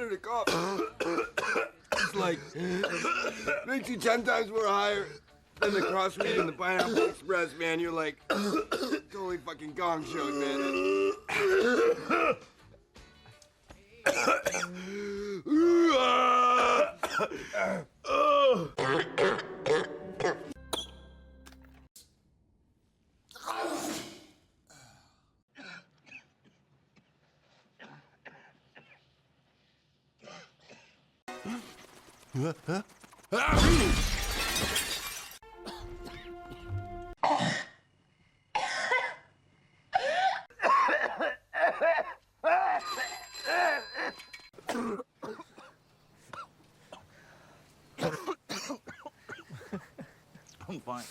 to cough. It's like, makes you 10 times more higher than the crossweed and the Pineapple Express, man. You're like, totally fucking gong show, man. I'm fine.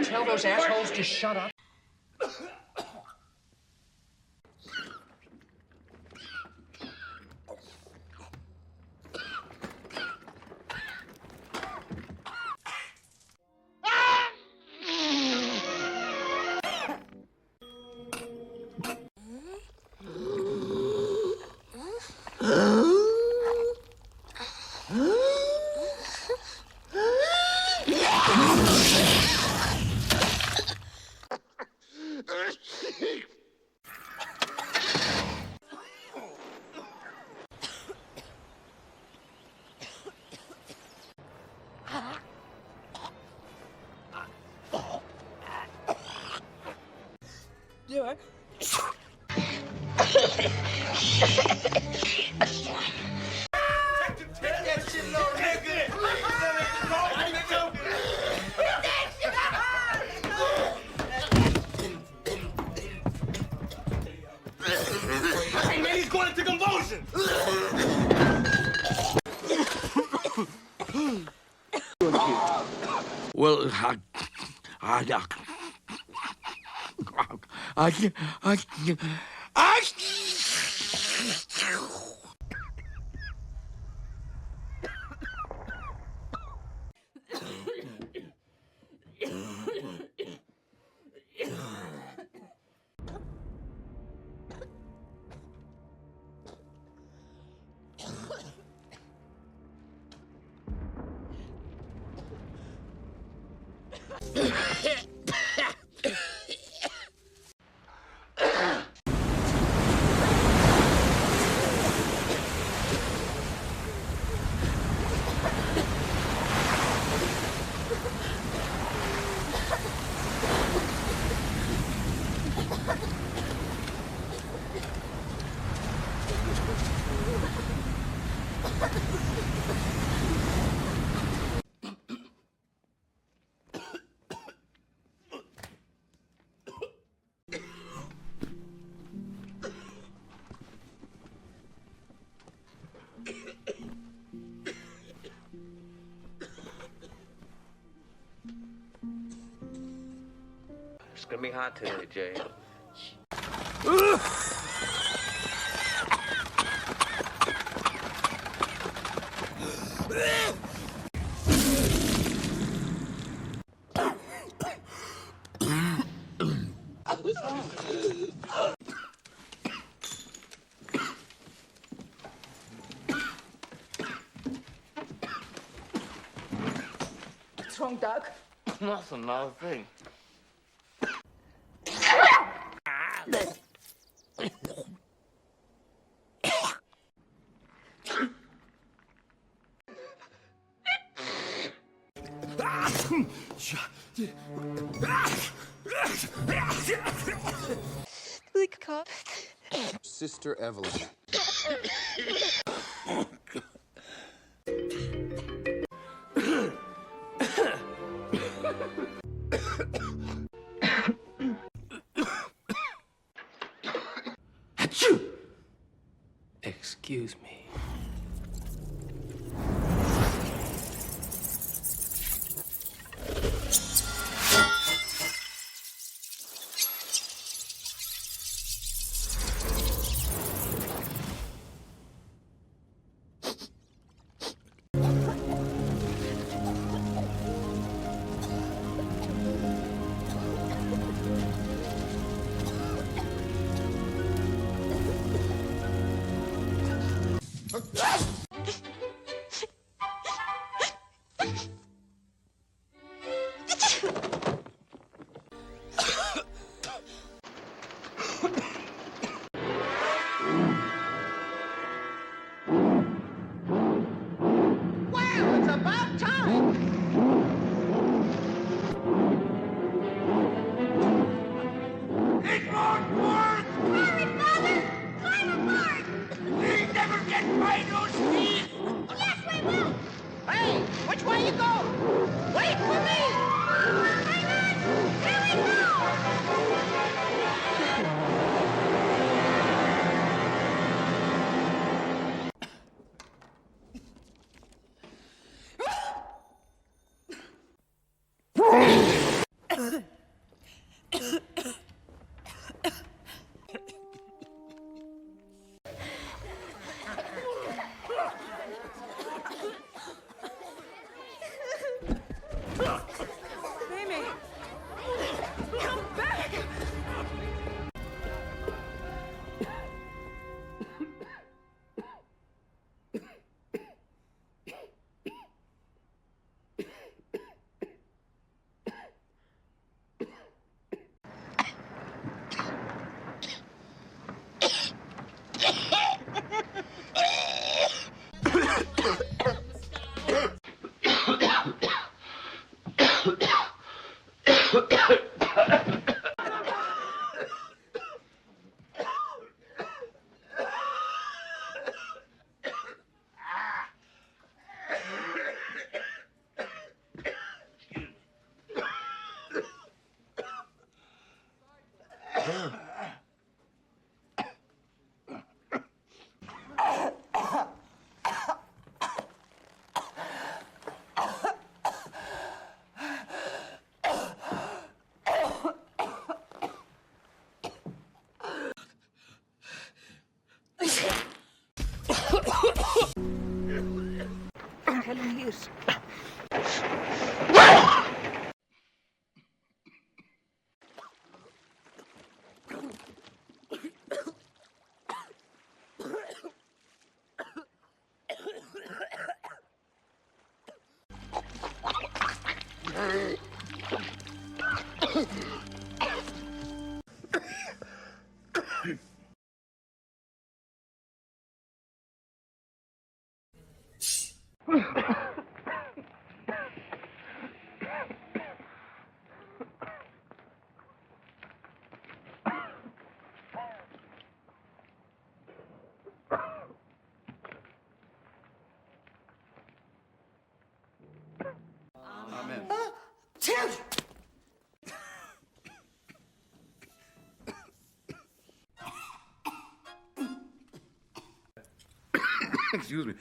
Tell those assholes to shut up. Yeah. Hey, man, he's going into convulsion! Well, gonna be hot today, Jay. What's wrong, Doug? That's another thing. Sister Evelyn. Excuse me. Well, it's about time. Hey, which way you go? Wait for me! Here we go! Helen Hughes. Excuse me.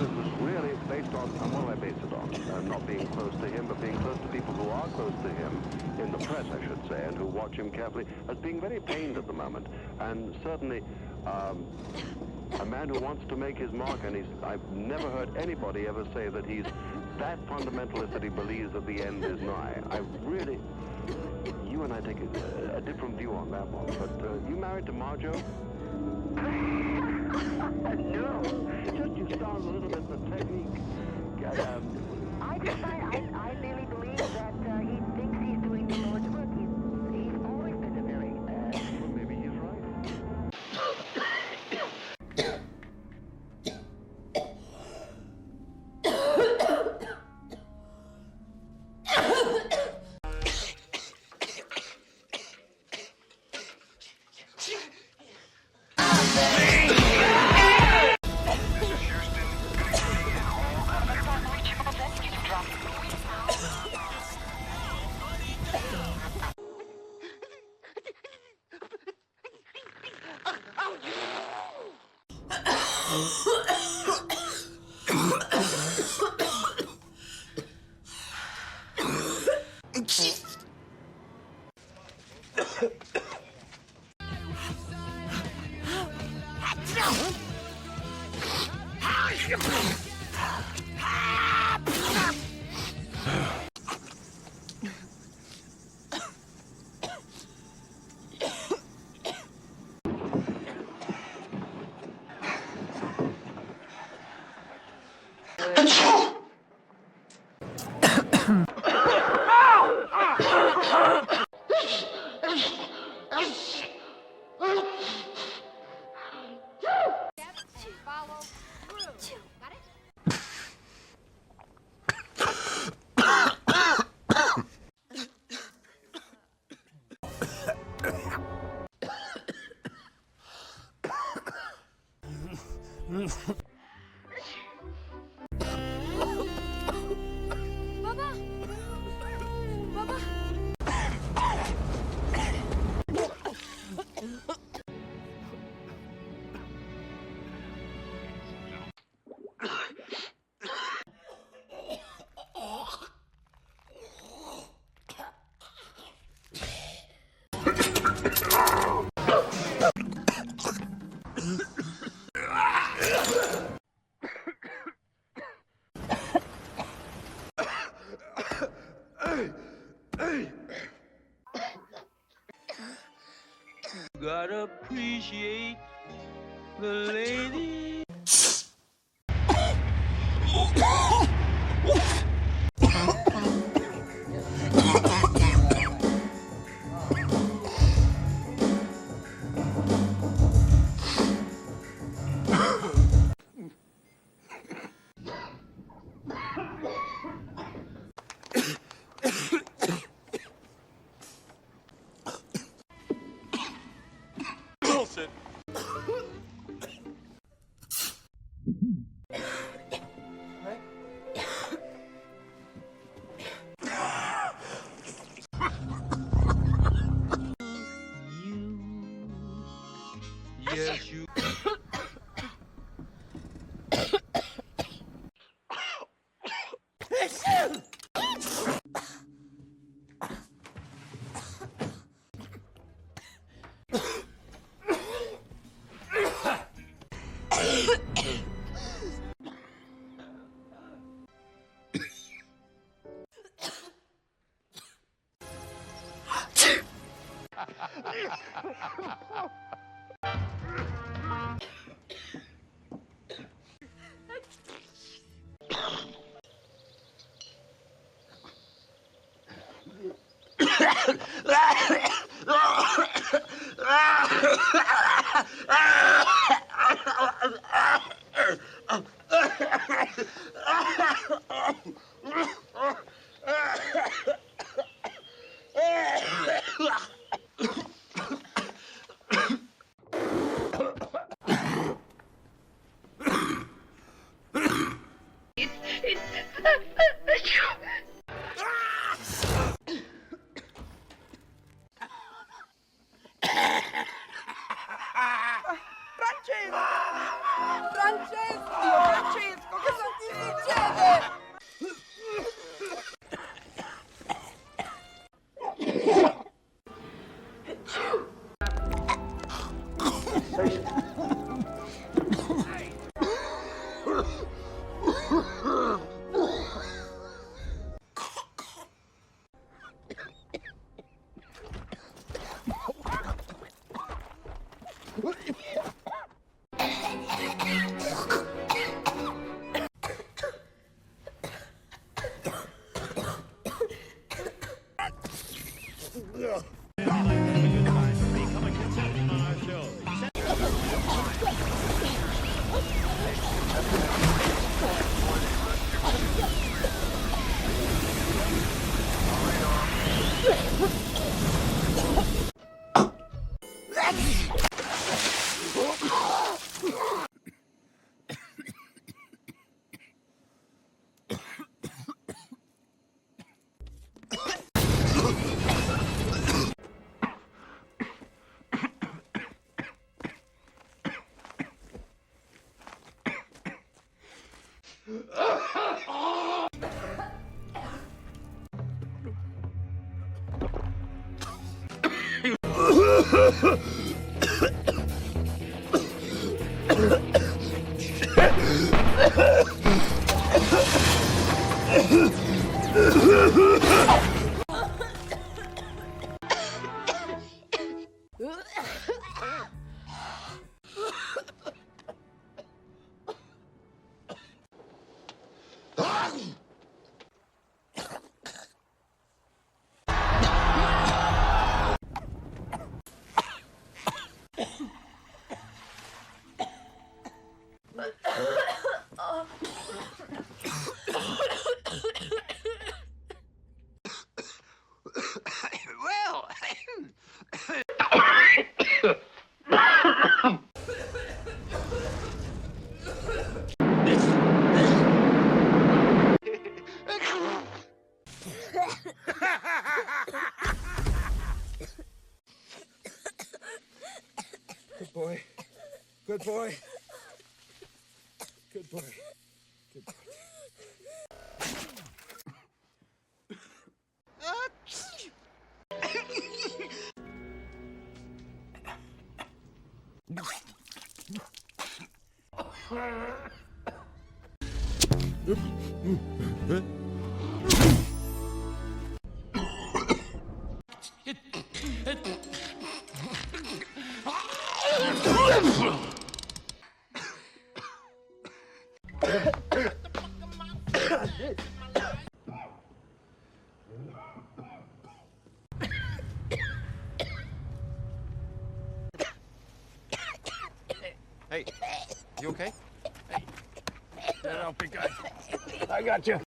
this was really based on what do I base it on? Not being close to him, but being close to people who are close to him, in the press, I should say, and who watch him carefully, as being very pained at the moment. And certainly, a man who wants to make his mark, and I've never heard anybody ever say that he's that fundamentalist that he believes that the end is nigh. I really, you and I take a different view on that one, but you married to Marjo? No, just you start a little bit the technique. I really believe that he thinks he's doing the Lord's work. He's always been a very... Well, maybe he's right. Follow through. Got it? Baba! Baba! Gotta appreciate the lady. Wilson. Yes, you. Francesco, Francesco, che Good boy. Good boy. Good boy. Good boy. Hey, you okay? Hey, get out, big guy. I got you.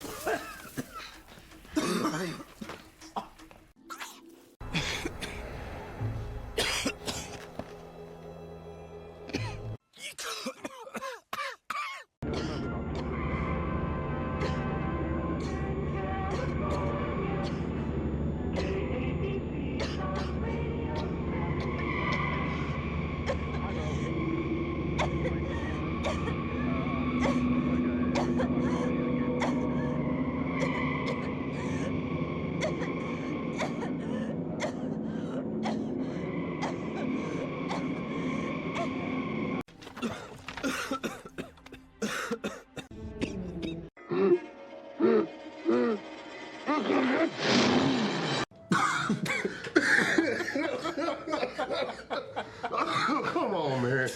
Come on, man.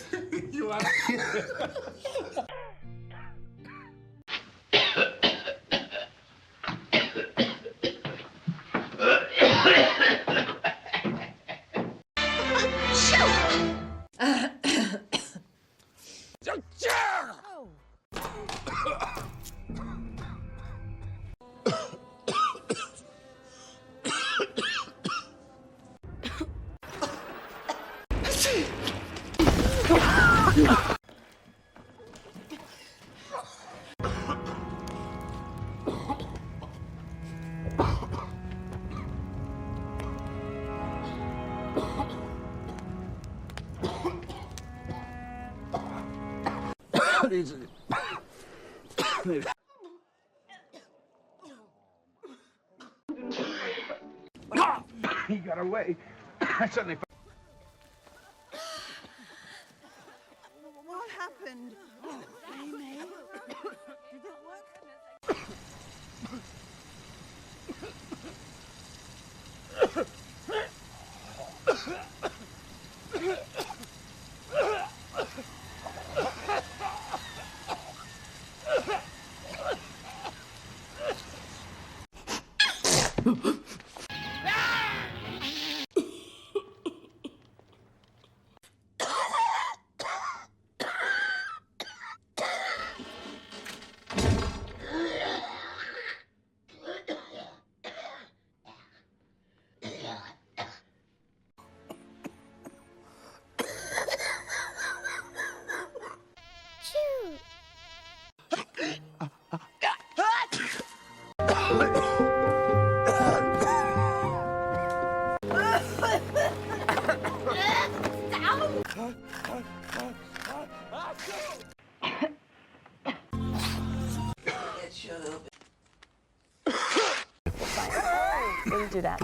You are. He got away. I suddenly. What happened? Amy? Did that work? Didn't do that.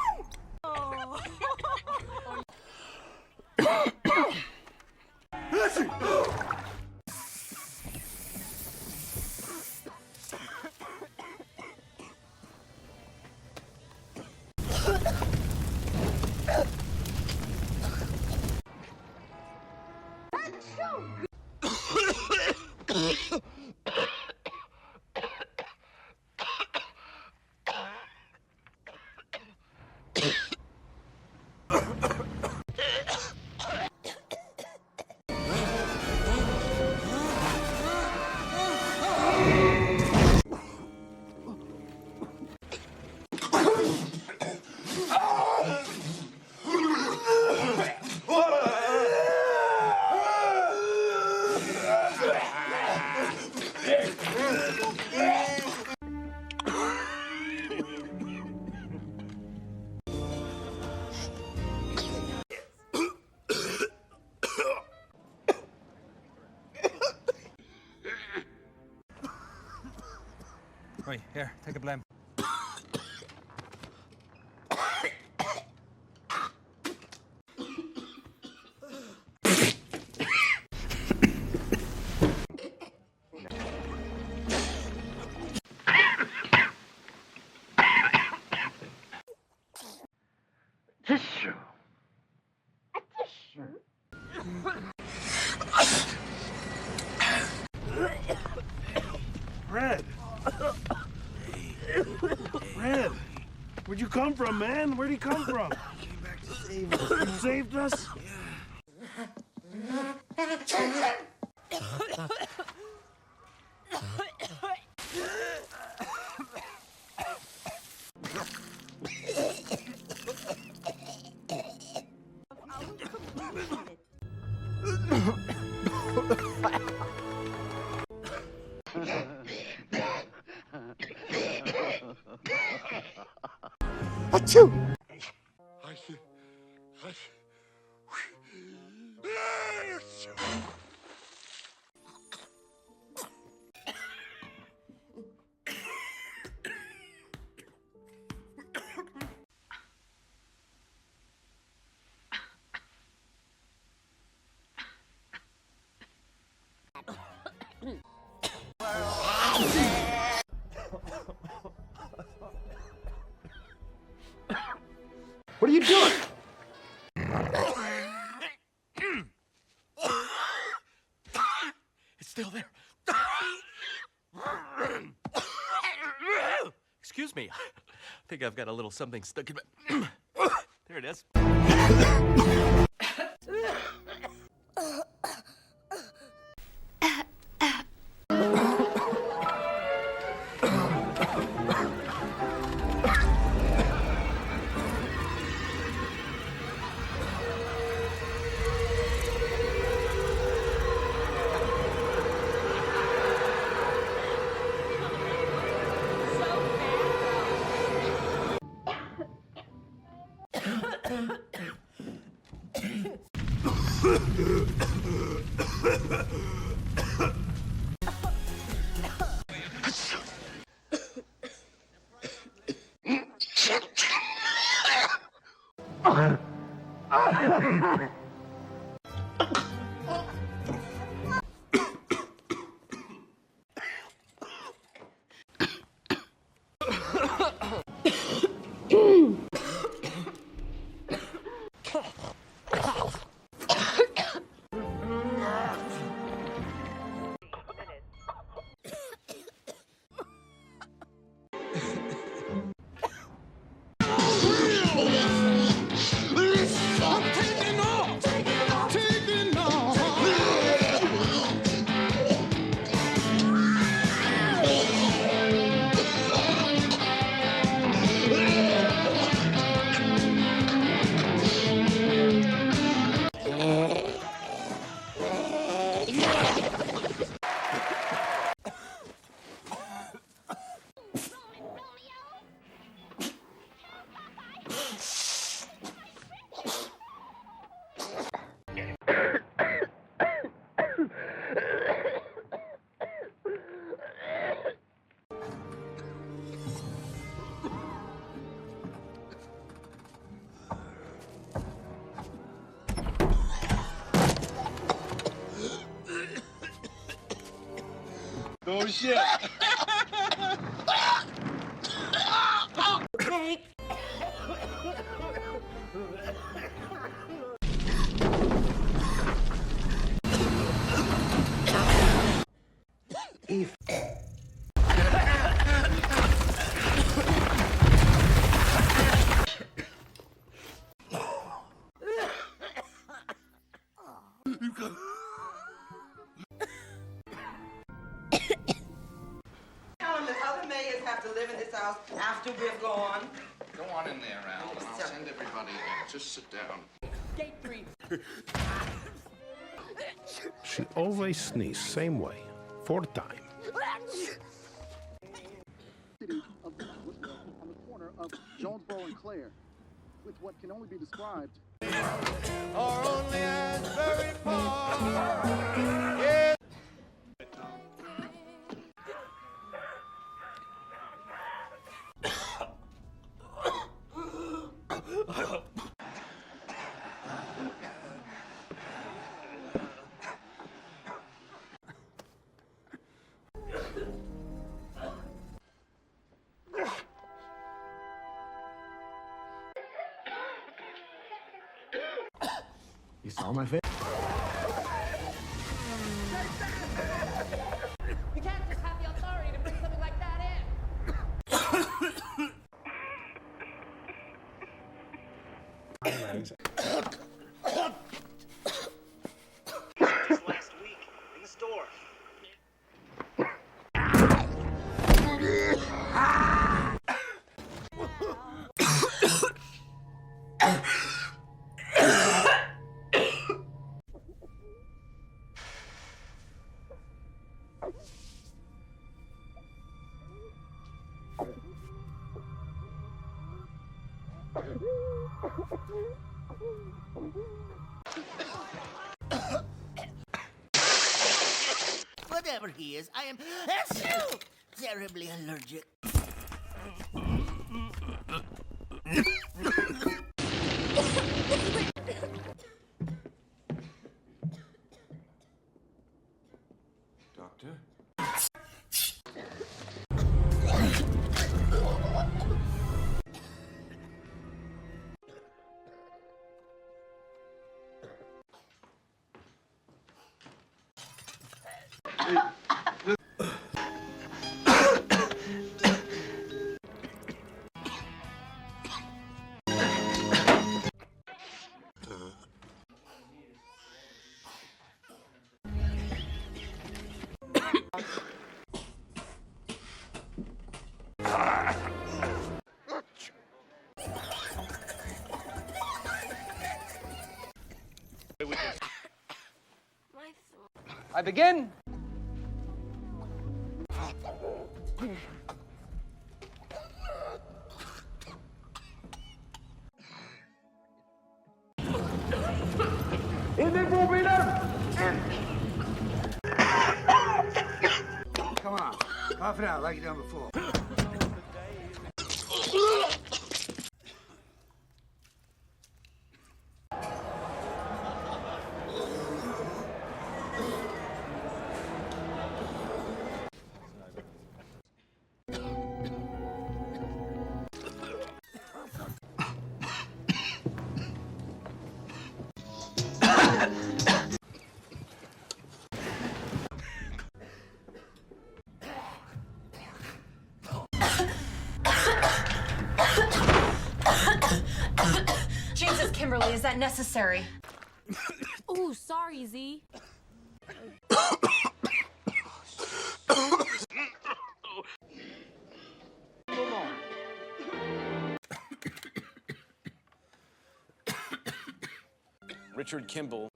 Right, here, take a blame. Tissue. Red. Red. Where'd you come from, man? Where'd he come from? He came back to save us. You saved us? Achoo! What are you doing? It's still there. Excuse me. I think I've got a little something stuck in my... There it is. Oh shit. Tell them that other mayors have to live in this house after we're gone. Go on in there, Al, and I'll send everybody in. Just sit down. Gate 3. She always sneezes same way. 4th time. On the corner of Jonesboro and Clare, with what can only be described. Or only as very far. You saw my face? You can't just have the authority to bring something like that in. Just last week in the store. Whatever he is, I am terribly allergic. Doctor? I begin. Come on. Cough it out like you done before. Jesus, Kimberly, is that necessary? Ooh, sorry, Z. Richard Kimball.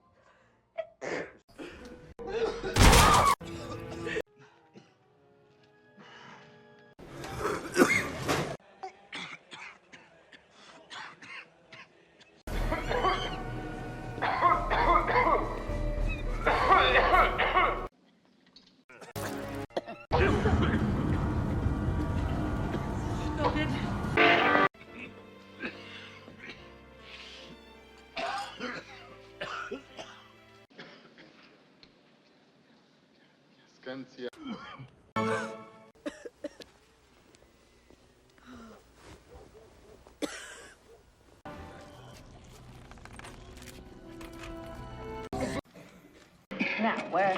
Now, where?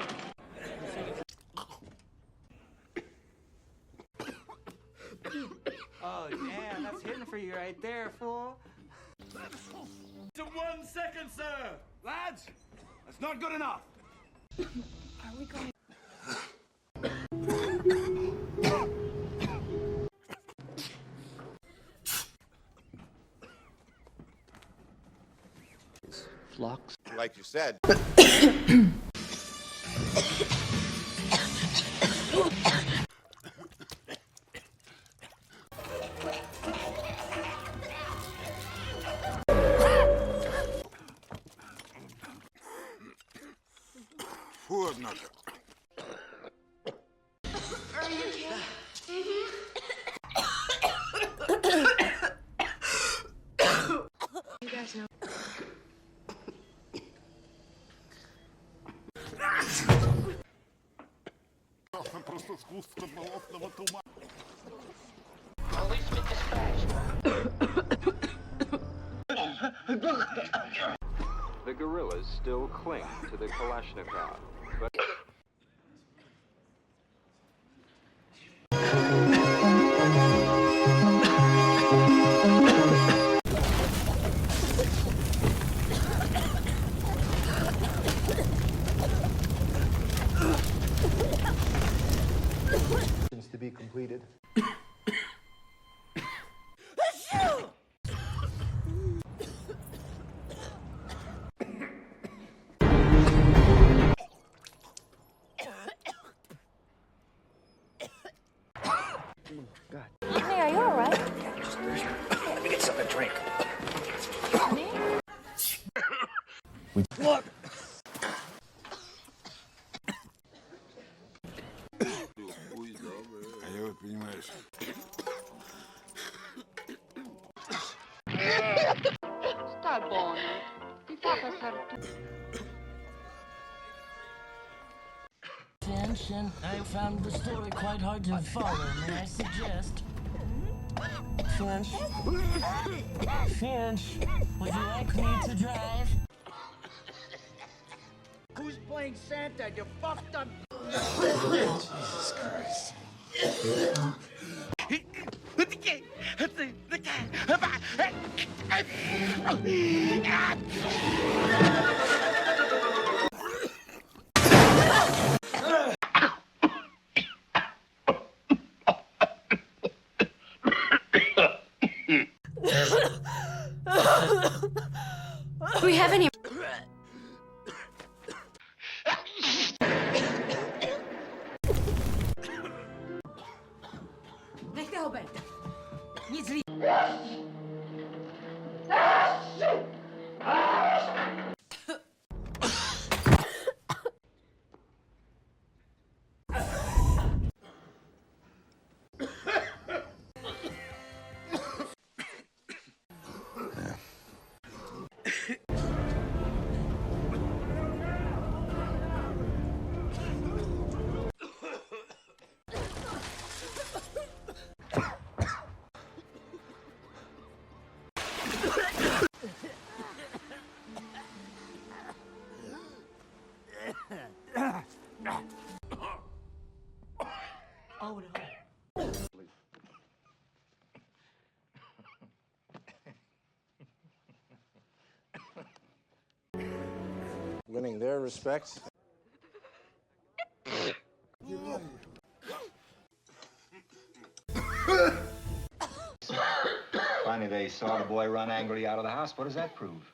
Oh, damn, that's hitting for you right there, fool. To 1 second, sir! Lads, that's not good enough. Are we going? Flux. Like you said. Poor nugget. You guys know. The guerrillas still cling to the Kalashnikov, but... To be completed. Hey, are you alright? Let me get something to drink. Look! Sta buono. Ti fa passare tutto. Attention, I found the story quite hard to follow. May I suggest? Finch? Finch, would you like me to drive? Who's playing Santa, you fucked up? Jesus Christ. Do we have any? Oh no. Winning their respect. Finally, they saw the boy run angrily out of the house. What does that prove?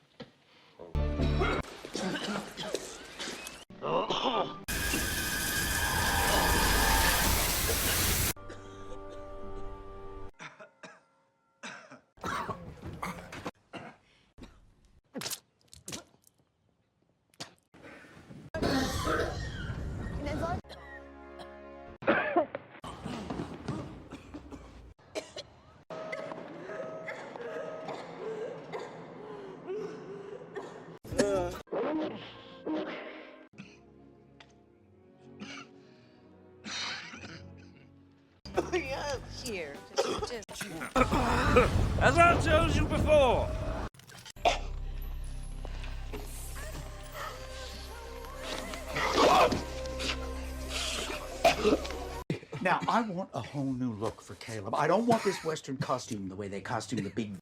Here. As I told you before. I want a whole new look for Caleb. I don't want this Western costume the way they costume the big...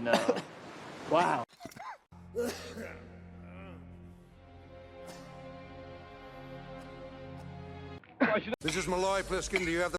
No. Wow. This is Malloy, Pliskin. Do you have the...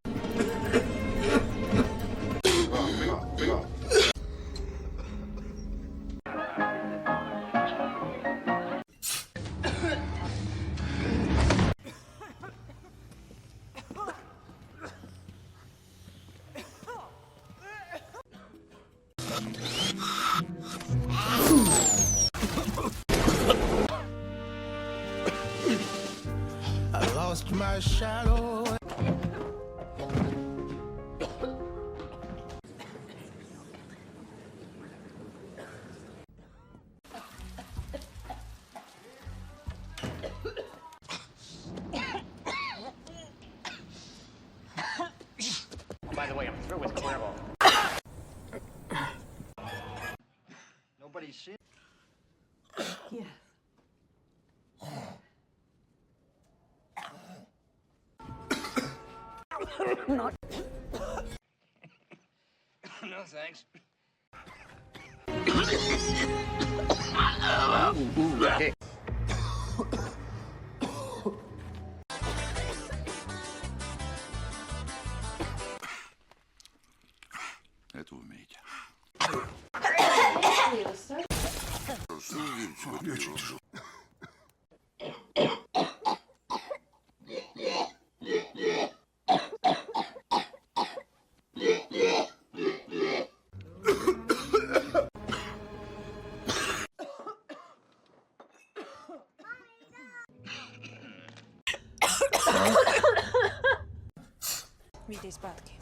I lost my shadow. By the way, I'm through with Cuervo. Nobody's seen. Yeah. Not. No, thanks. Hey. Это умеете. Види спадки.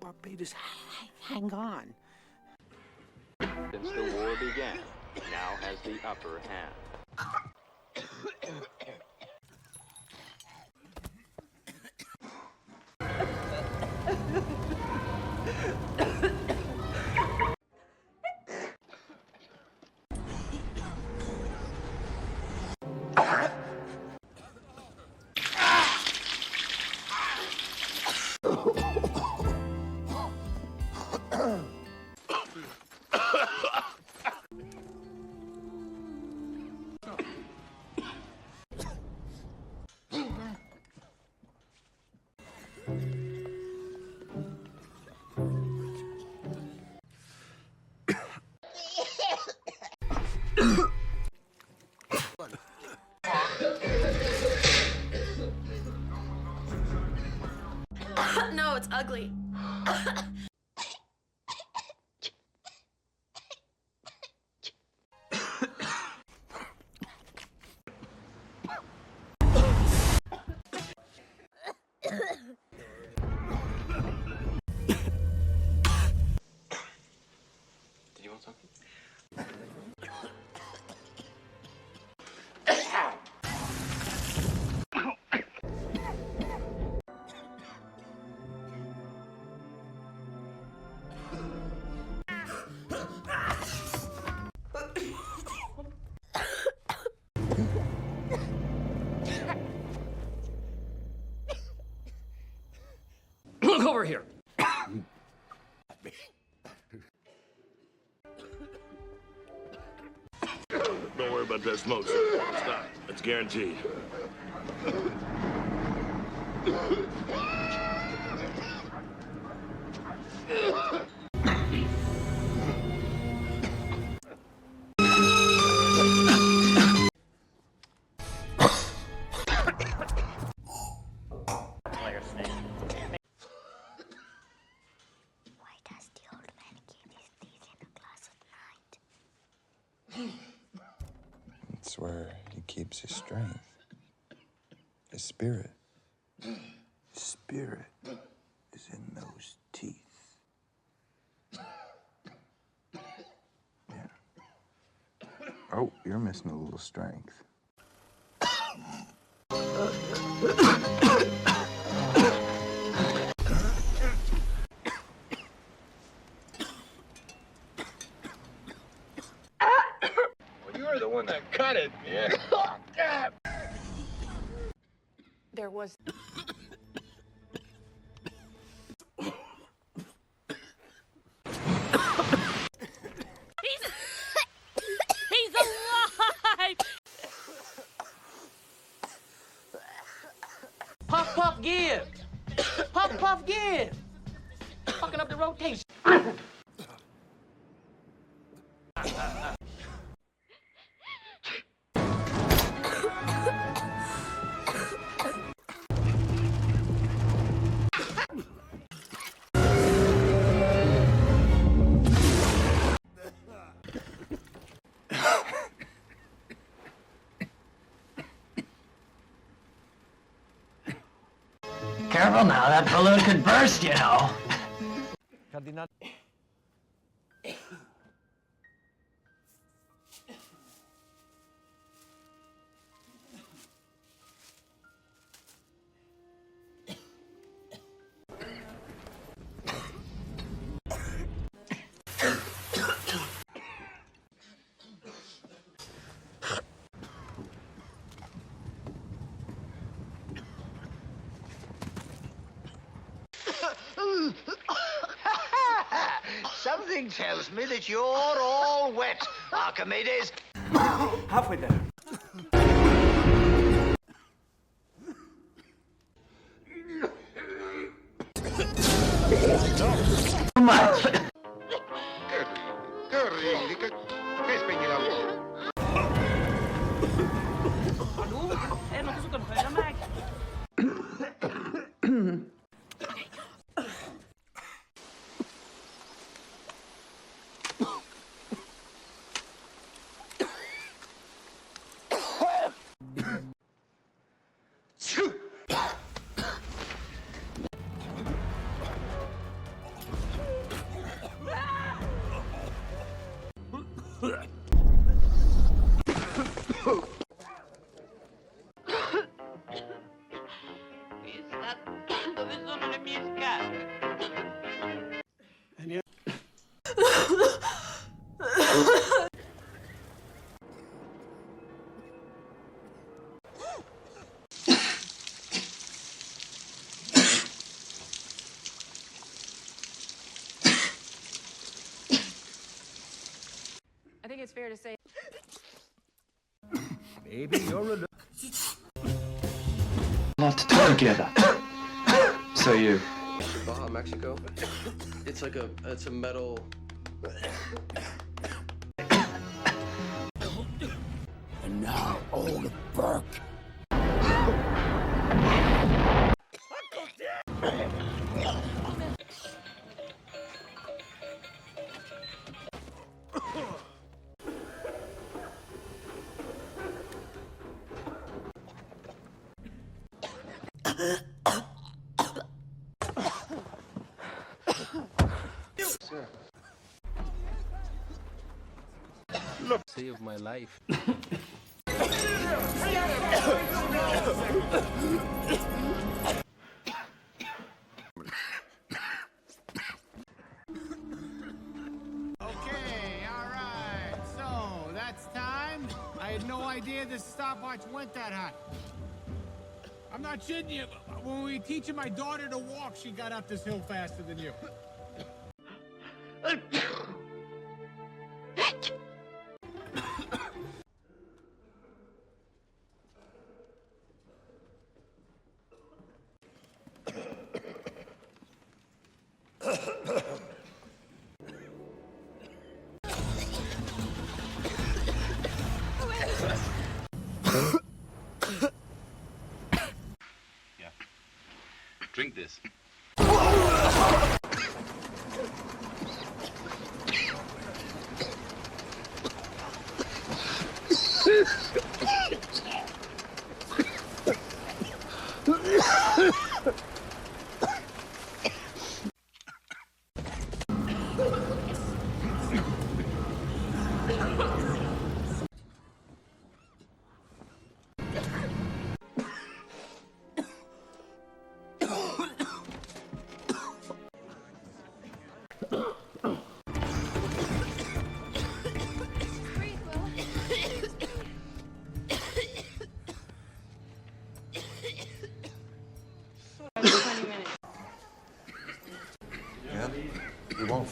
Barbados, hang on. Since the war began, now has the upper hand. No, it's ugly. Did you want something? Look over here. Don't worry about that smoke, sir. Stop. It's guaranteed. It's where he keeps his strength. His spirit. His spirit is in those teeth. Yeah. Oh, you're missing a little strength. Well, you're the one that cut it. Yeah. There was. He's alive! Puff, puff, give. Puff, puff, give. Fucking up the rotation. Careful now, that balloon could burst, you know. Something tells me that you're all wet, Archimedes. Halfway there. Che spegni la luce? Non so come fare la macchina. Dove sono le mie scarpe? I think it's fair to say. Maybe you're a... Lot to talk together. So you. Baja, Mexico. It's like it's a metal. And now, old Burke. Save my life. So, that's time? I had no idea this stopwatch went that high. I'm not shitting you. When we were teaching my daughter to walk, she got up this hill faster than you. Drink this.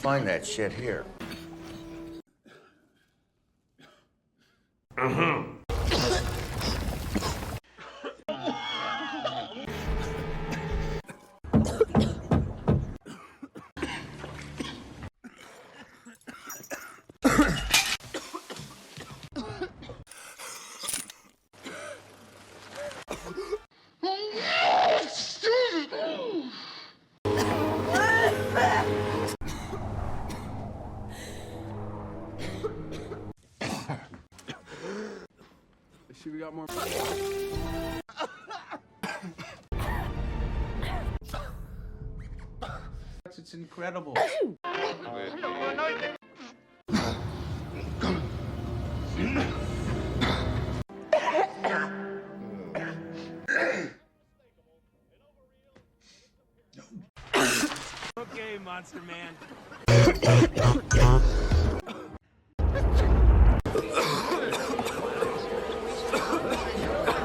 find that shit here. See, we got more. It's incredible. Okay, Monster Man.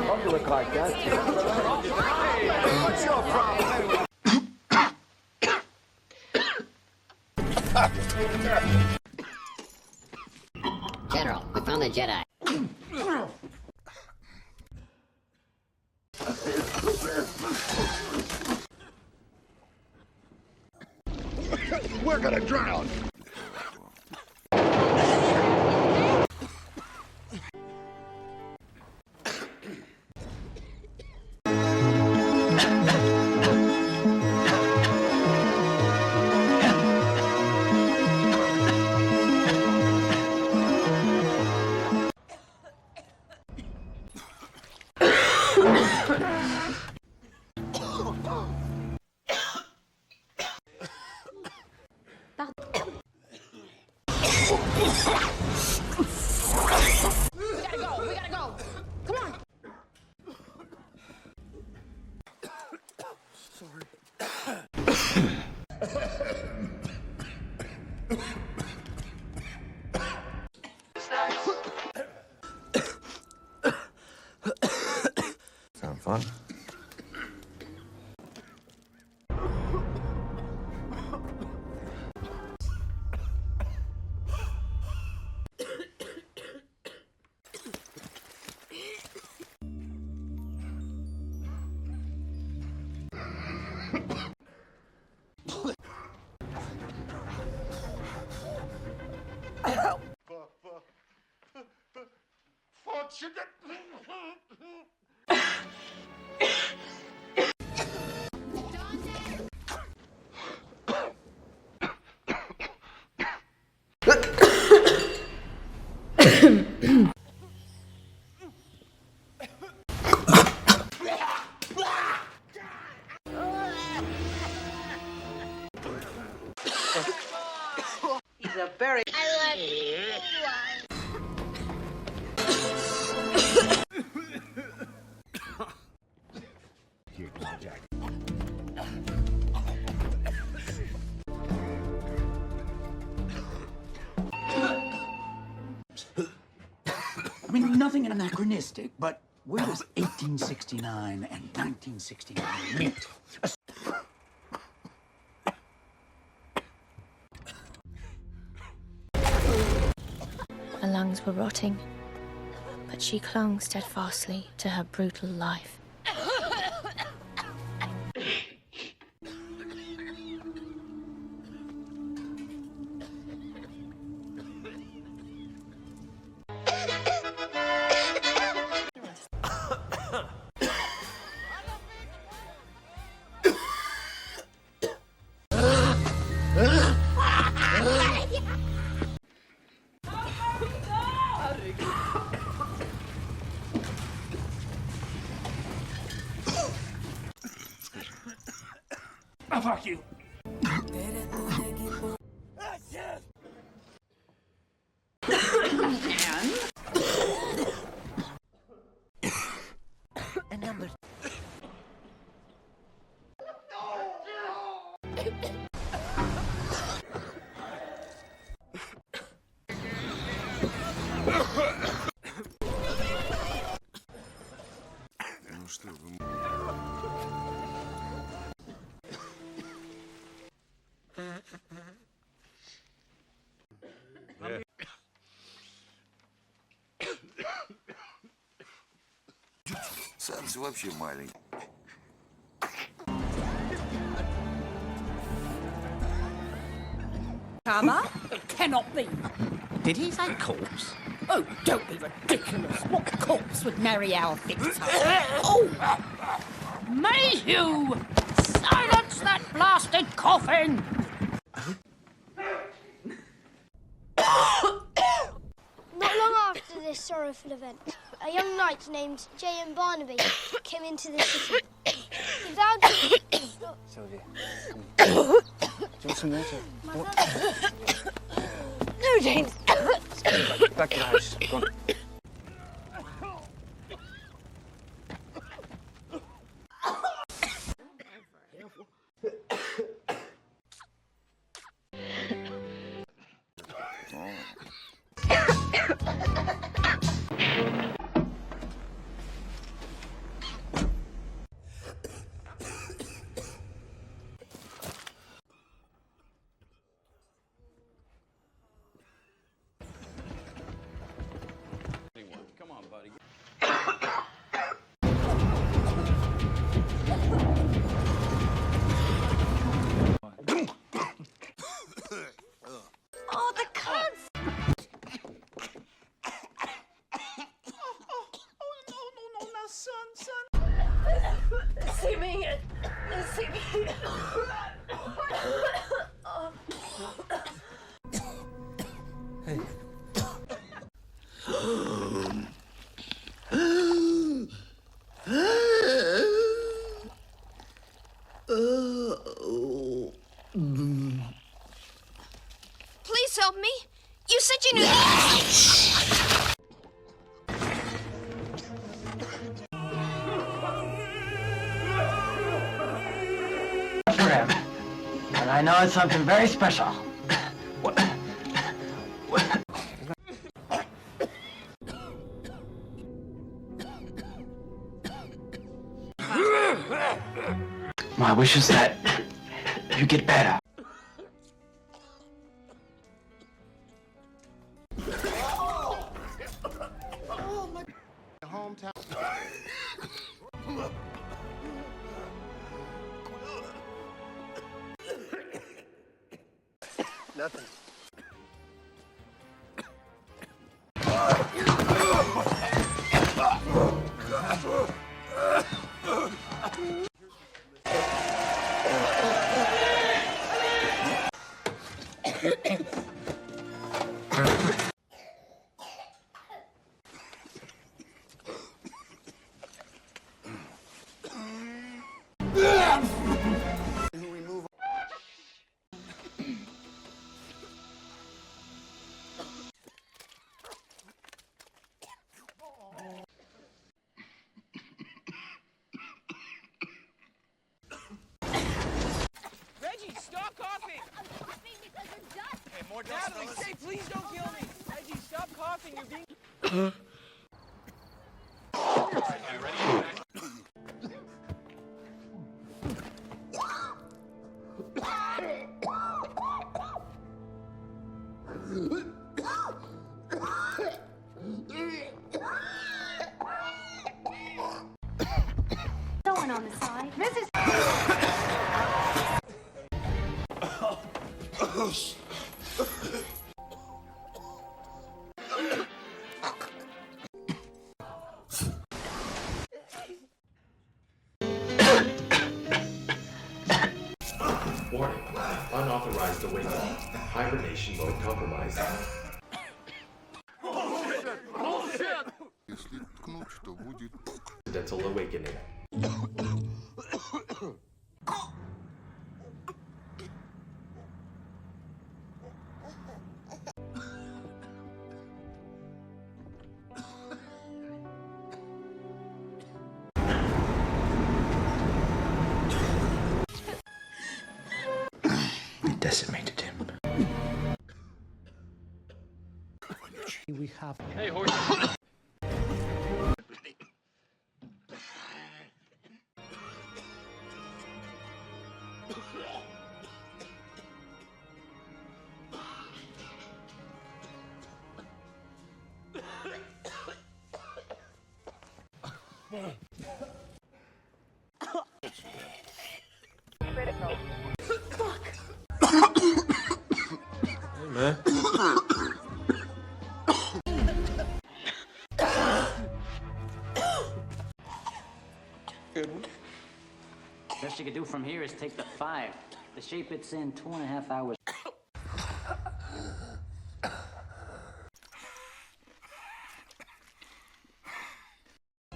Don't you look like that? What's your problem? General, we found the Jedi. We're gonna drown. We gotta go. Come on. Sound fun? He's a very... I mean, nothing anachronistic, but where does 1869 and 1969 meet? Her lungs were rotting, but she clung steadfastly to her brutal life. Oh, fuck you. And number... Крис вообще маленький. Karma? It cannot be. Did he say corpse? Oh, don't be ridiculous. What corpse would marry our victim? Oh! Mayhew! Silence that blasted coffin! Not long after this sorrowful event, a young knight named J.M. Barnaby came into the city. He vowed to... Sylvia, come on. Do you want some water? No, James. Back to the house. Go on. Come on, buddy. Oh, the cunts! No, son. See me. See me. Hey. Please help me. You said you knew... For him. And I know it's something very special. My wish is that you get better. Oh, my hometown. Nothing. Reggie, stop coughing! I'm coughing because of dust. Hey, more dust, Natalie, say, please don't kill me! Reggie, stop coughing, you're being... Someone on the side. Mrs. Warning. Unauthorized awakening. Hibernation mode compromised. Если ткнуть, что будет... Accidental awakening. It decimated him. We have... Hey, horse. Hey, man. Good one. Best you could do from here is take the 5. The shape it's in, 2.5 hours.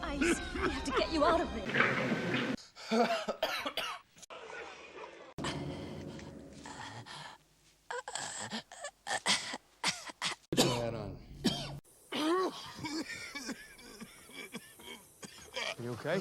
Ice, we have to get you out of there. Put your hat on. You okay?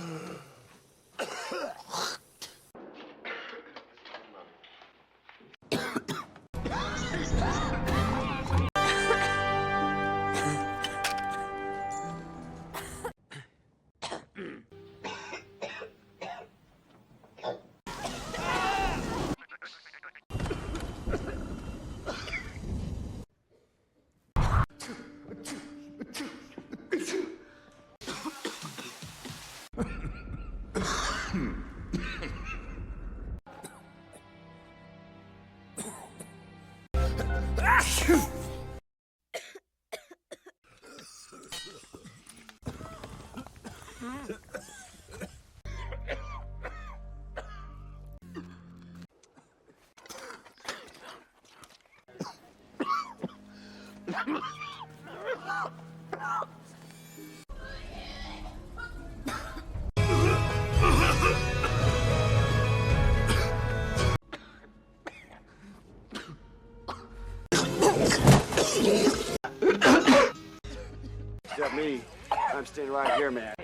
Except me, I'm staying right here, man.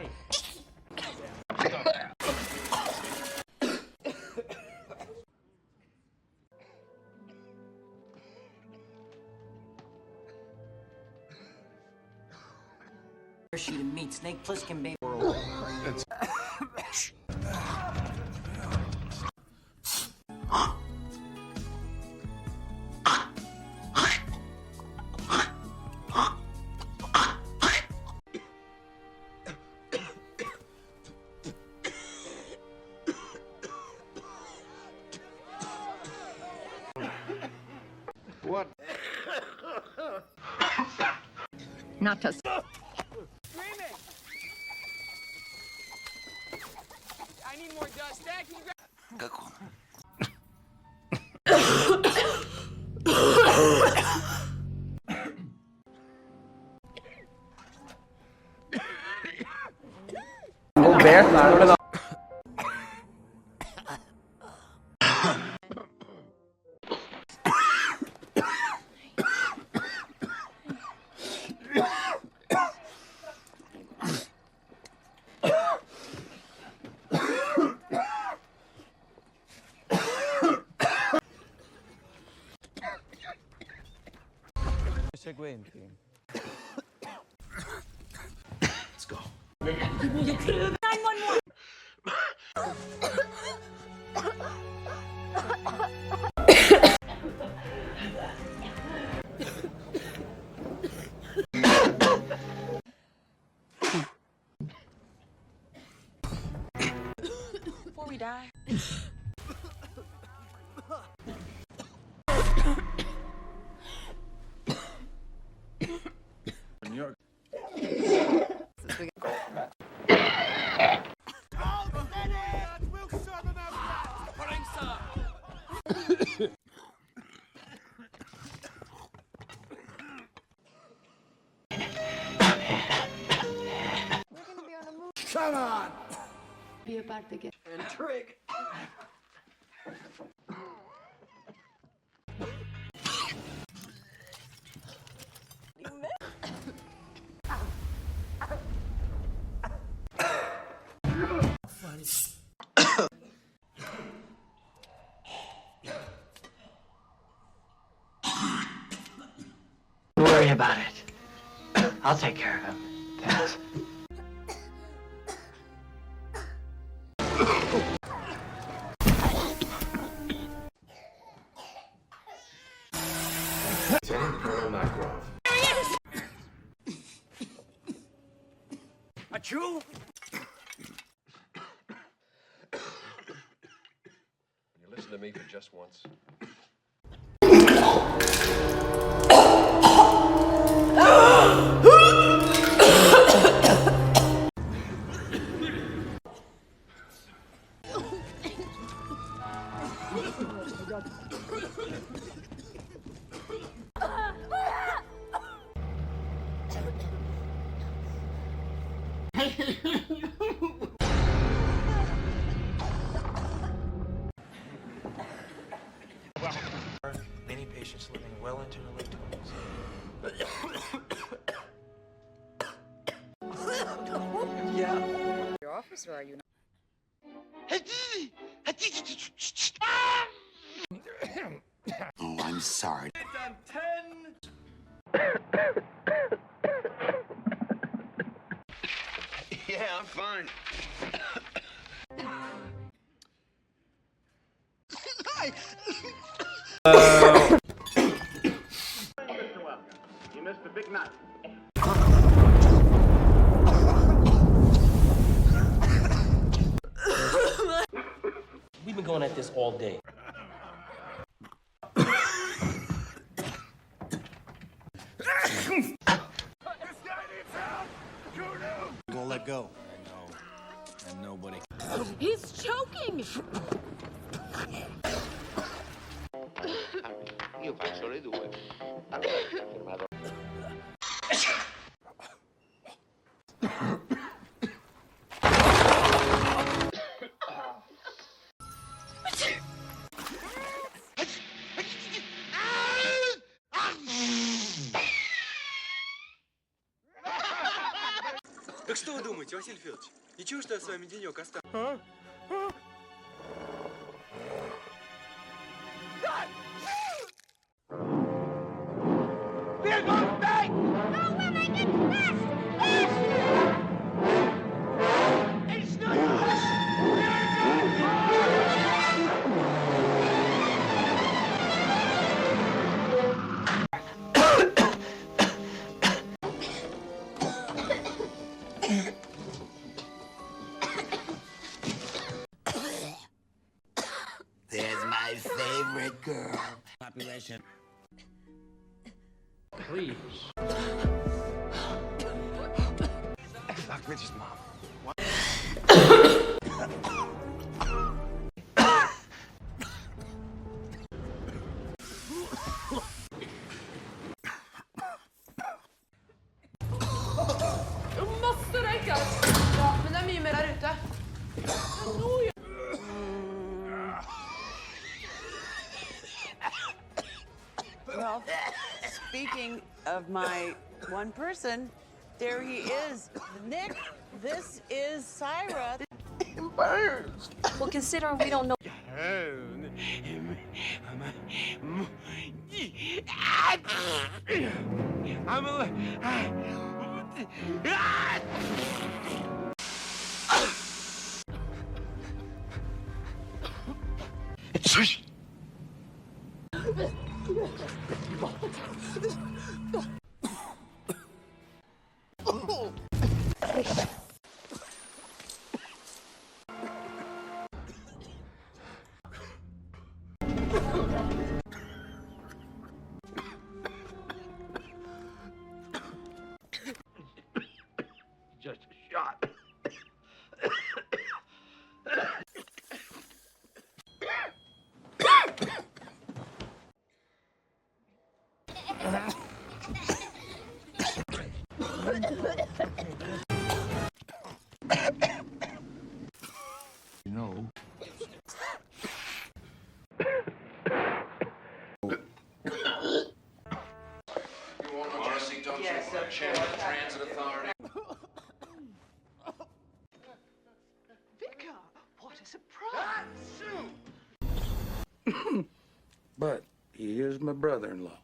Sheet of meat, Snake Plissken, baby. What? Not to. Screaming! I need more dust. Dad, can you grab... No bear? Seguente. Let's go. 911! Before we die. New York. Come on! Be about to get. And Trig. Don't worry about it. I'll take care of him. Thanks. Lieutenant Colonel Makarov. Achoo! to me for just once? Many patients living well into their late 20s. Yeah. Your officer, are you not? Oh, I'm sorry. Yeah, I'm fine. Mr. Welker, you missed a big night. We've been going at this all day. Gonna let go. I know. And nobody. He's choking! Io faccio le due. Allora ti ha fermato. Так что вы думаете, Василий Федорович? Ничего, что я с вами денек останусь? There's my favorite girl. Population. Please. Doc Rich's mom. Måste räcka! Ja, men det är mye mer der ute. Well, speaking of my one person, there he is. Nick, this is Syra. Burns. Well, considering we don't know. I'm just a shot. You know. Honestly, don't you want to chair the transit authority? Vicar, what a surprise! But he is my brother-in-law.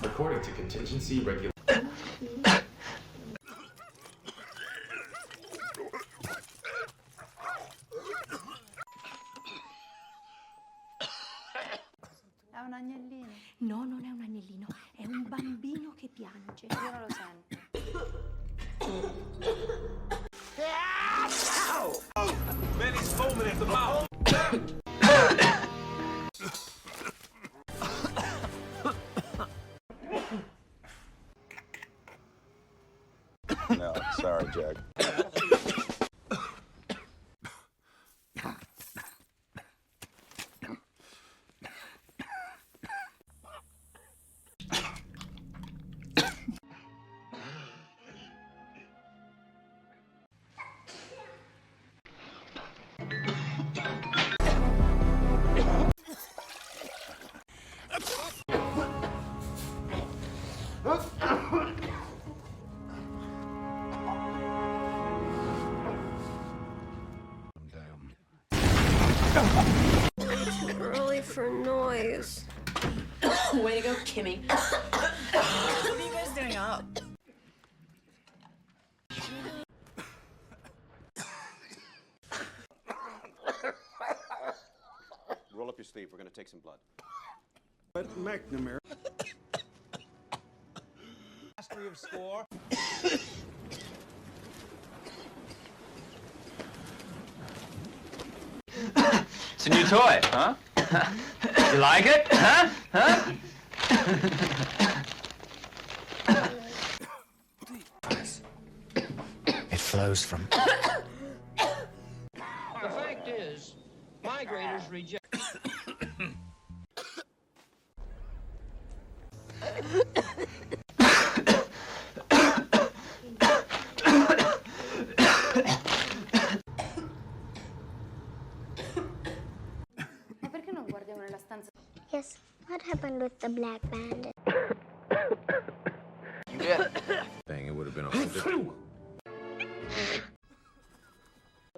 According to contingency regulations. È un agnellino. No, non è un agnellino, è un bambino che piange. Io non lo sento. Manny's foaming at the mouth. No, sorry, Jack. Too early for noise. Way to go, Kimmy. What are you guys doing up? Roll up your sleeve. We're gonna take some blood. But McNamara. Mastery of score. It's a new toy, huh? You like it? Huh? Huh? It flows from. The fact is, migrators reject. Ma perché non guardiamo nella stanza? Yes, what happened with the black bandit? You did. Thing, it would have been a whole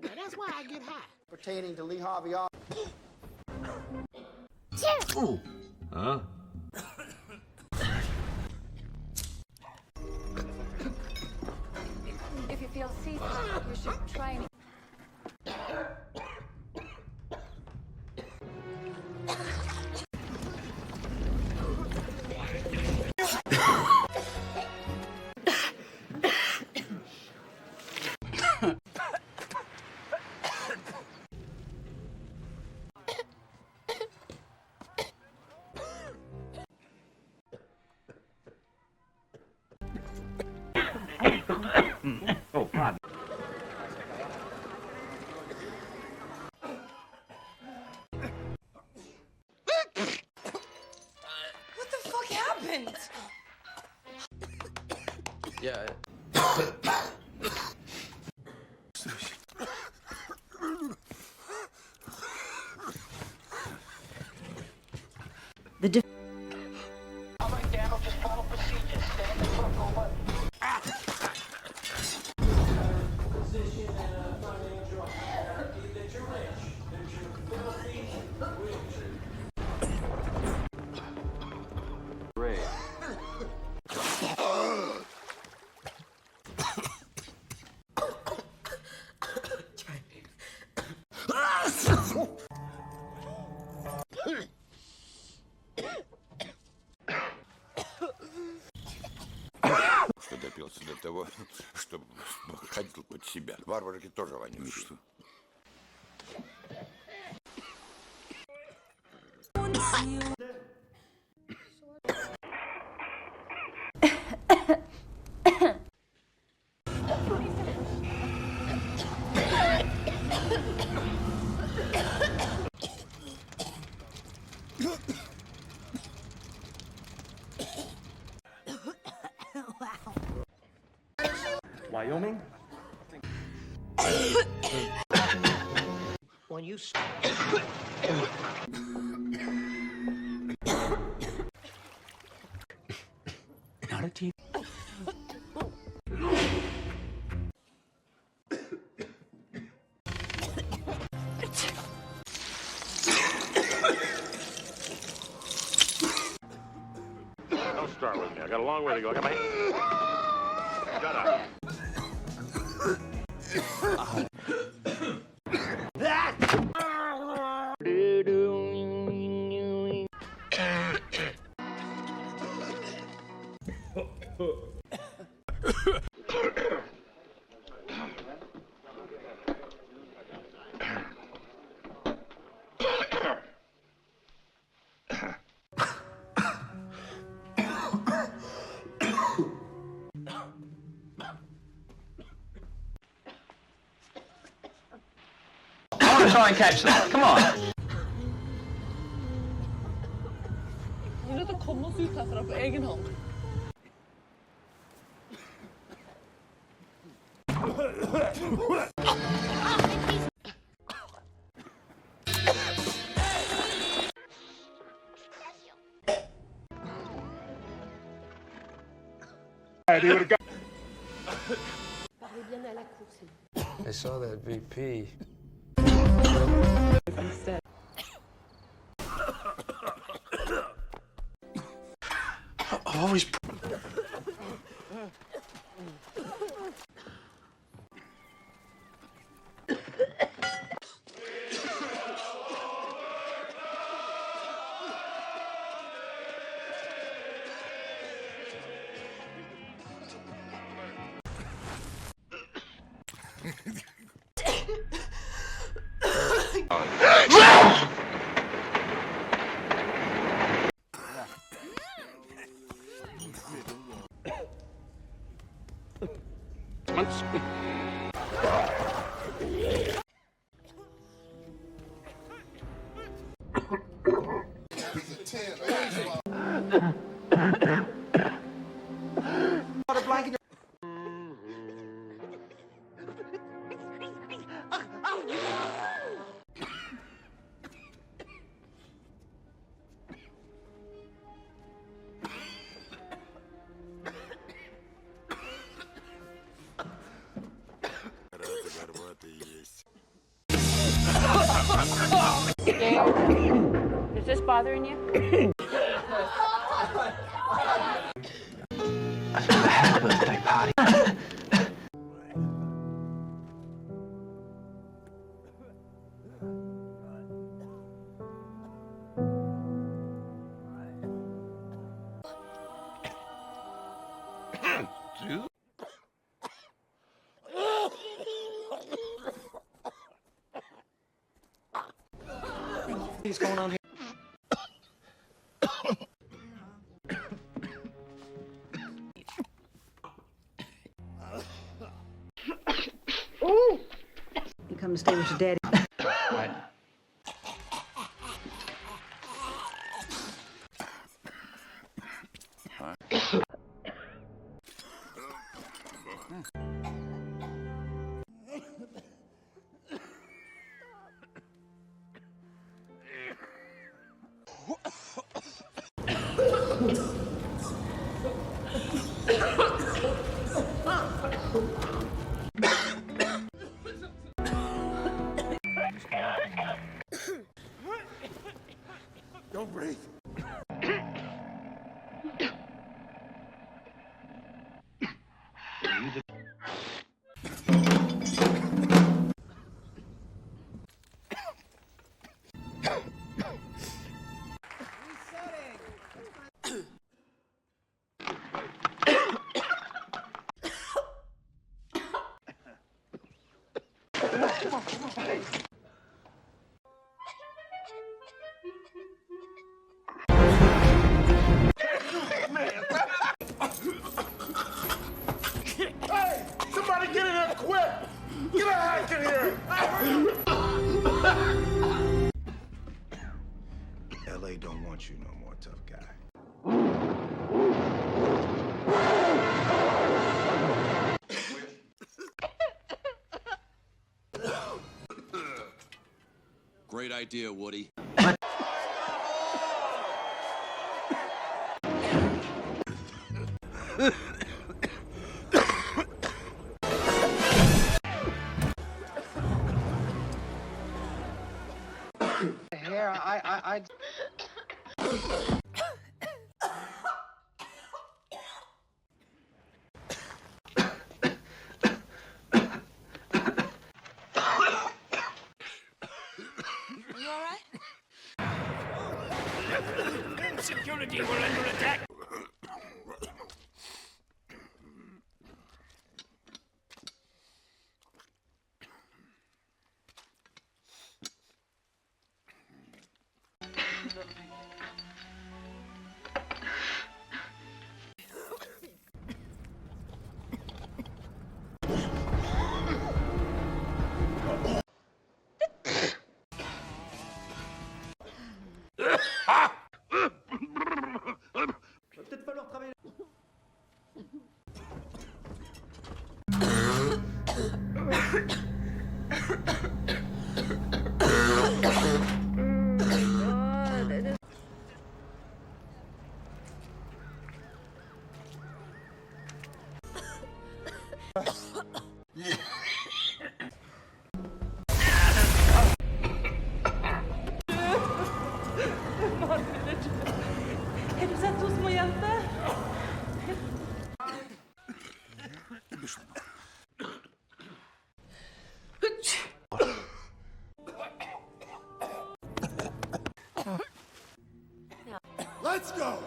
That's why I get high. Pertaining to Lee Harvey Oswald. Ooh. Huh? If you feel seasick, you should try and... Oh, pardon. What the fuck happened? Yeah. The Ray. Что допился до того, чтобы ходил под себя. Варварки тоже вонючие. Wyoming? When you not a team. Don't start with me. I got a long way to go. I got my... Shut up. I want to try and catch them. Come on. Vi er nødt til å komme oss ut herfra på egen hånd. I saw that VP. Always. Is this bothering you? I threw a hell of a birthday party. What's going on here? You come to stay with your daddy. Right. Don't breathe. Hey! Somebody get in there quick! Get a hack in here! LA don't want you no more, tough guy. Great idea, Woody. Here, I. You all right? Security, we're under attack. Har du sett to små jenter? Let's go!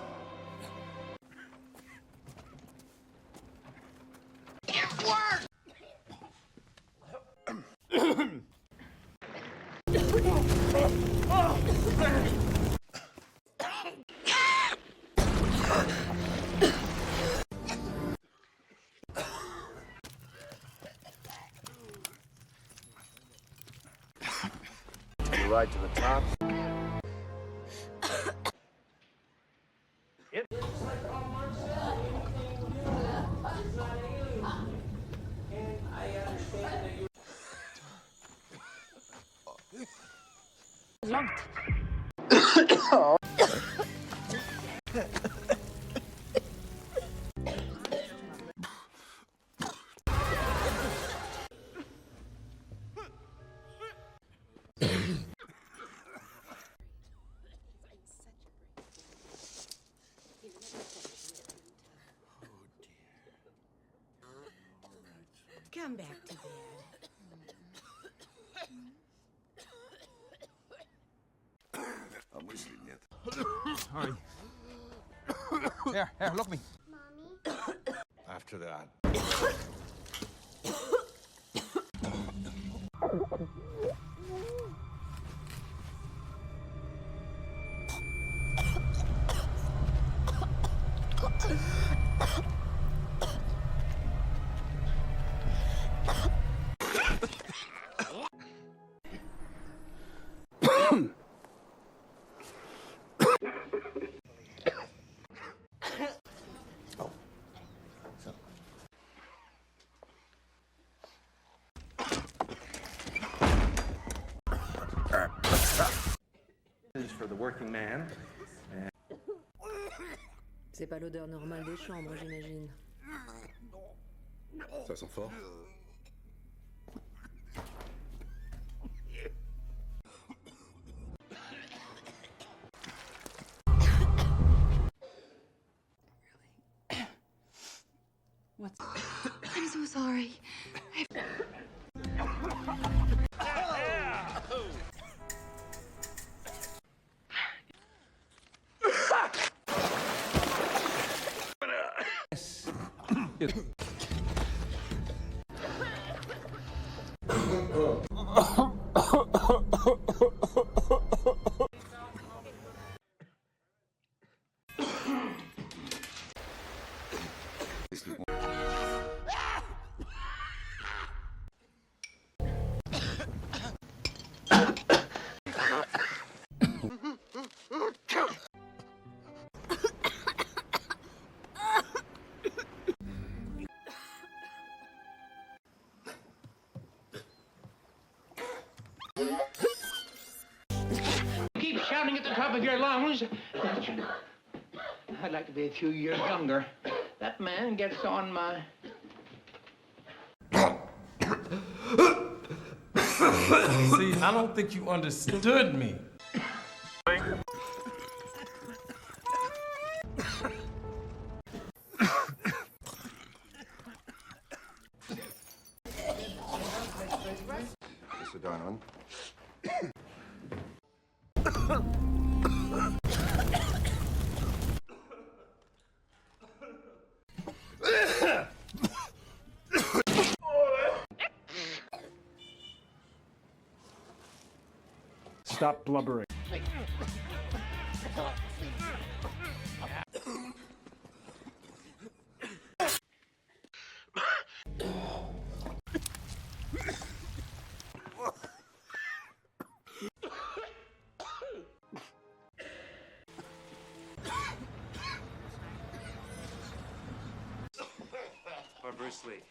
You ride to the top. Come back to bed. А мысли нет. Sorry. Here, look me. After that. For the working man. C'est pas l'odeur normale des chambres, j'imagine. Ça sent fort. What's... I'm so sorry. Keep shouting at the top of your lungs. I'd like to be a few years younger. That man gets on my... See, I don't think you understood me. Sit down on. Stop blubbering. Or Bruce Lee.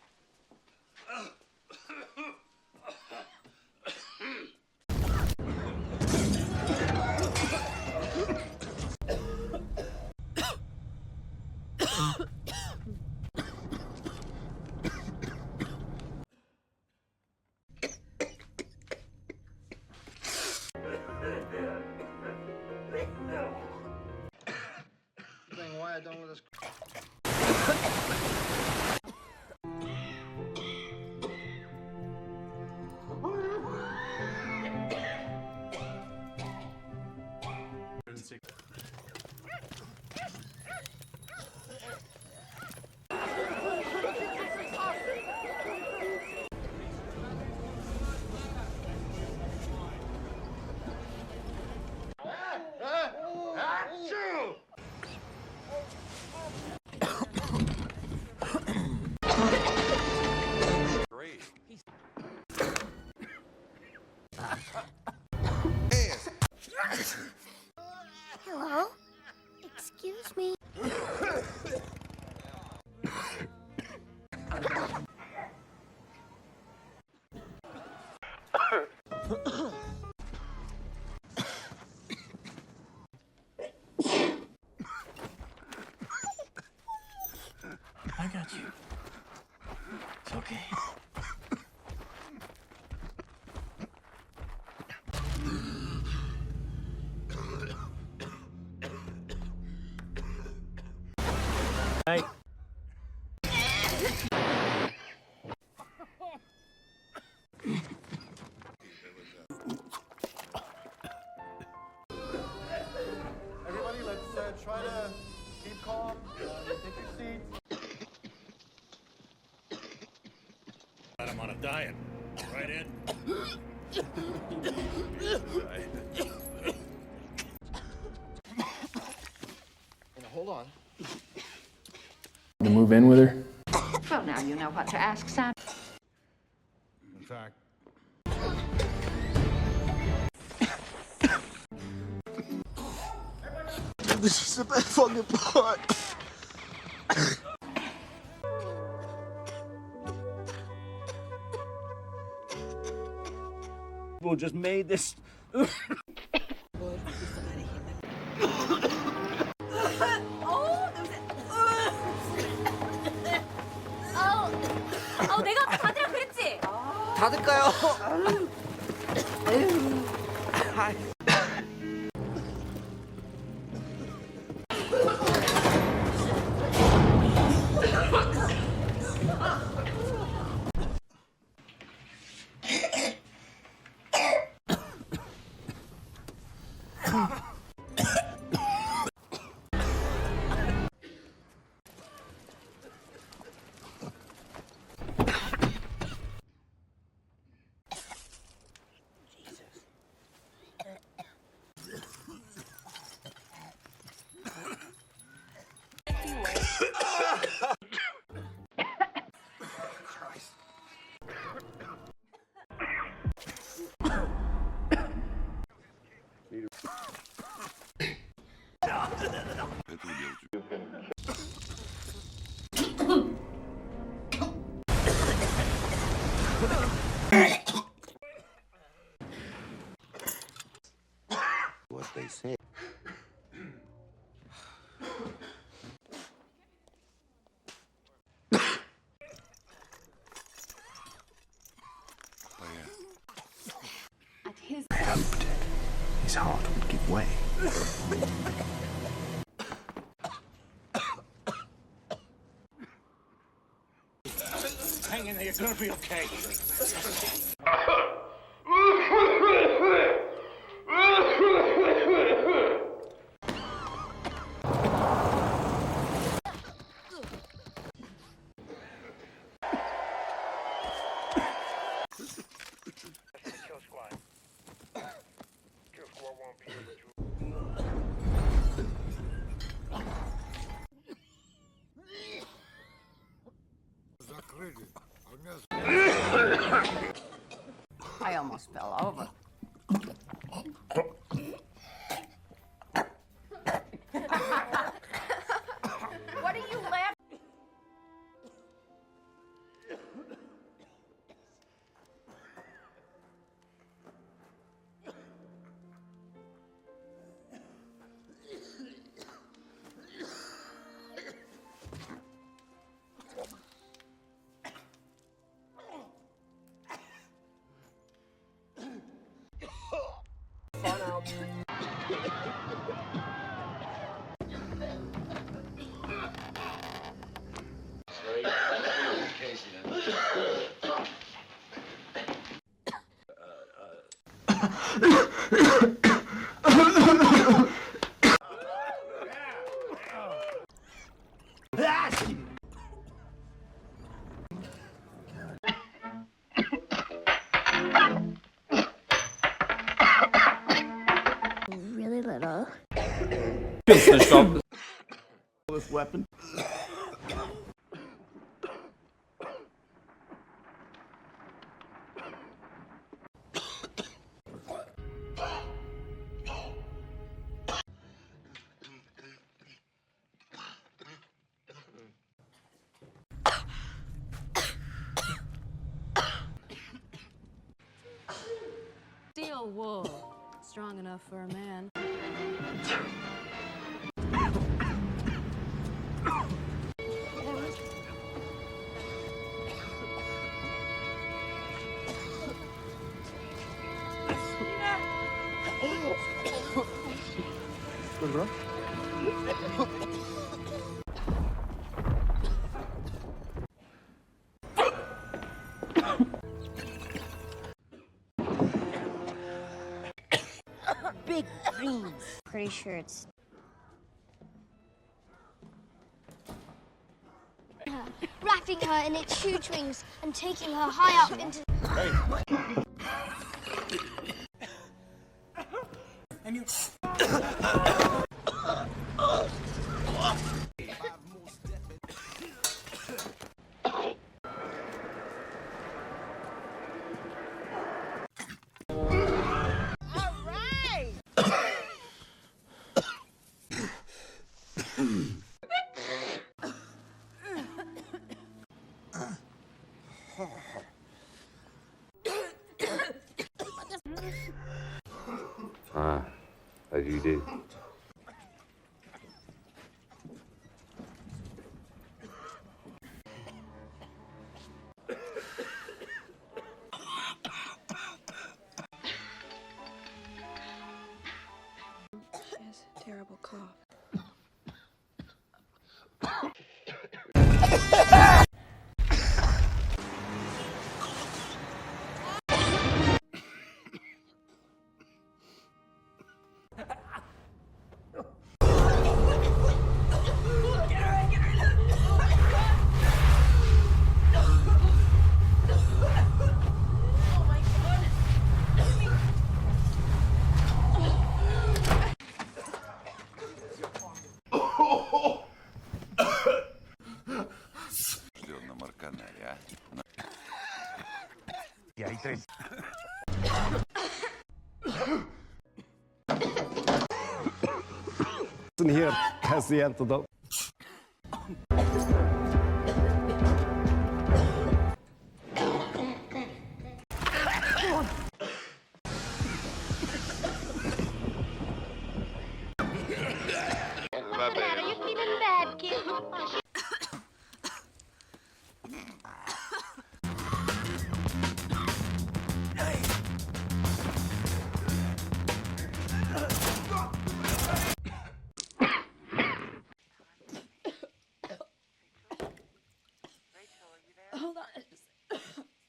Jedi don't let us. Great. Hello? Excuse me. I got you. It's okay. Hey. Everybody, let's try to keep calm. Take your seats. I'm on a diet. Right, Ed? Hold on. To move in with her? Well, now you know what to ask, Sam. In fact, This is the best fucking part. People just made this. 내가 받으라 그랬지? 닫을까요? What they say. At his Hoped his heart would give way. Hang in there, you're gonna be okay. I almost fell over. What are you laughing? Mästerskap. This weapon. Steel wool. Strong enough for a man. Big greens. Pretty sure it's... wrapping her in its huge wings and taking her high up into... And you... As you do. She has a terrible cough. Y hay tres. Here has the antidote. Dad, are you feeling bad, kid? Hold on.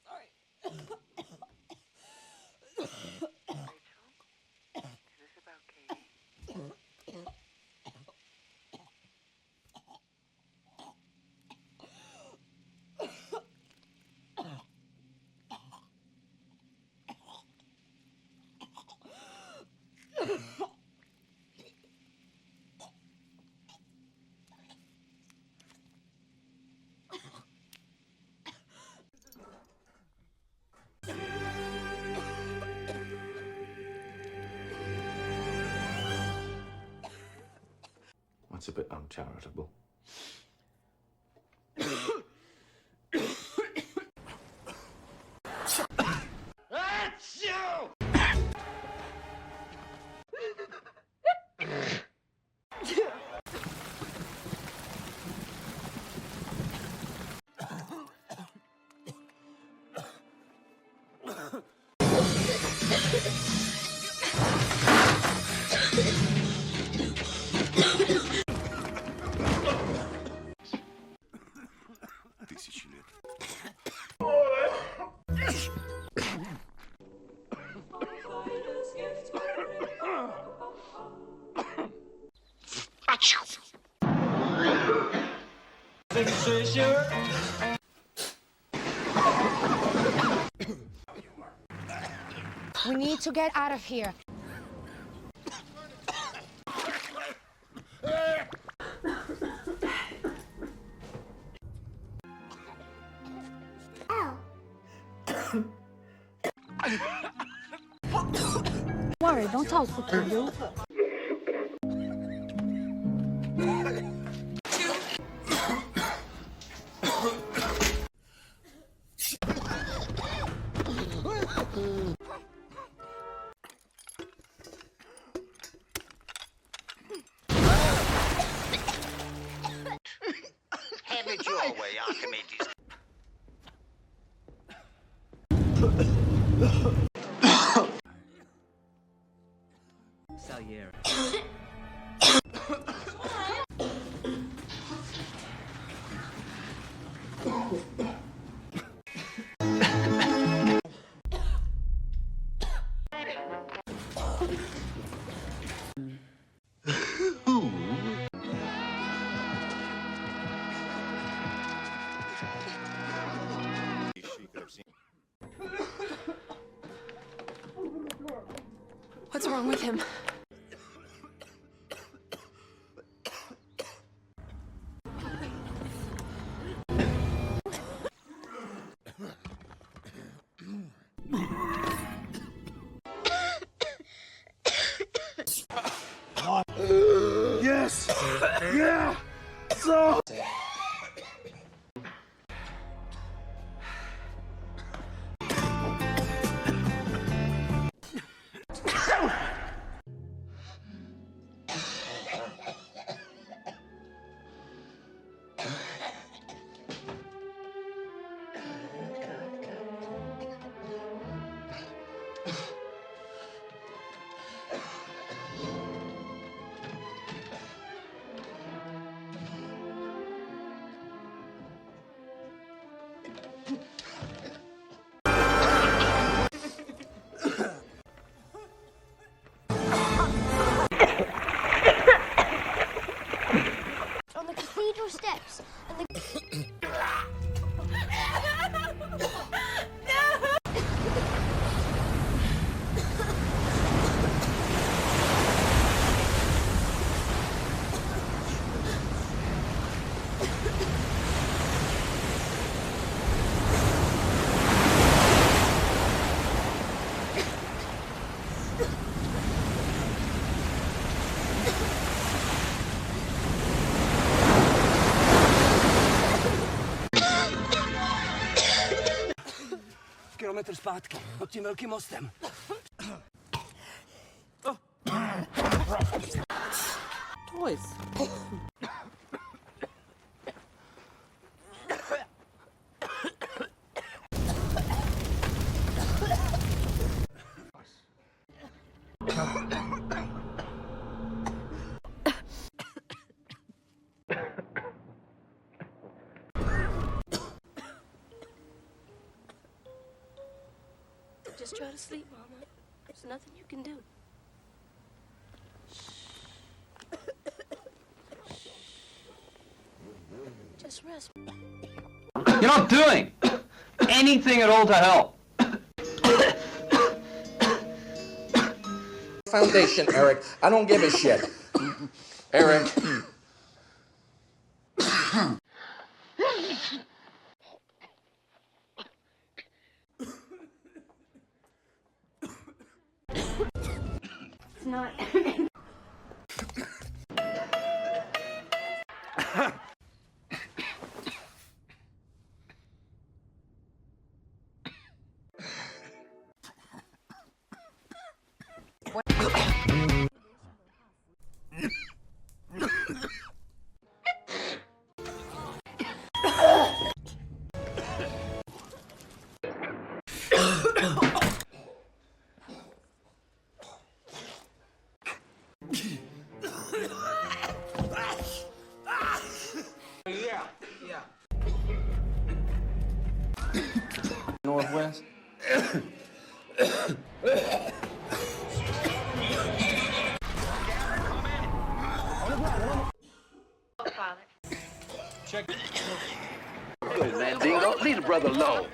Sorry. That's a bit uncharitable. Тысячи лет. We need to get out of here. Worry, don't talk to you. Have it your way, Archimedes. Salieri. What's wrong with him? Yes! Yeah! So... On the cathedral steps and the... Kilometr zpátky, pod tím velkým mostem. Toys. Just try to sleep, Mama. There's nothing you can do. Just rest. You're not doing anything at all to help. Foundation, Eric. I don't give a shit. Eric. It's not. Northwest. Check. Good, Mandingo. Leave the brother alone.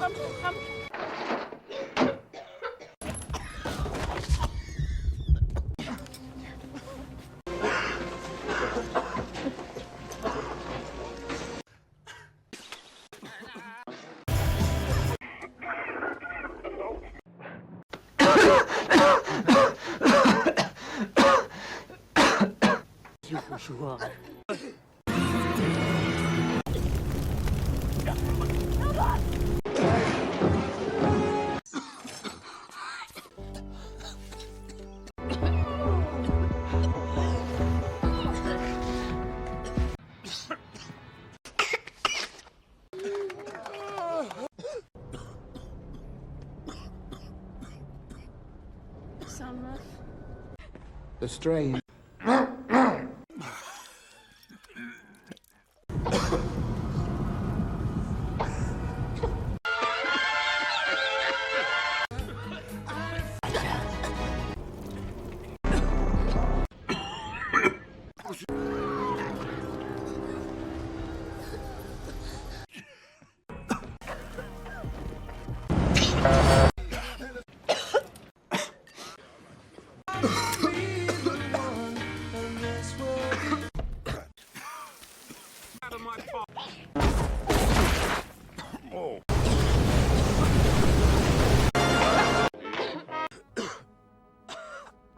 Come. Sound rough? The strain.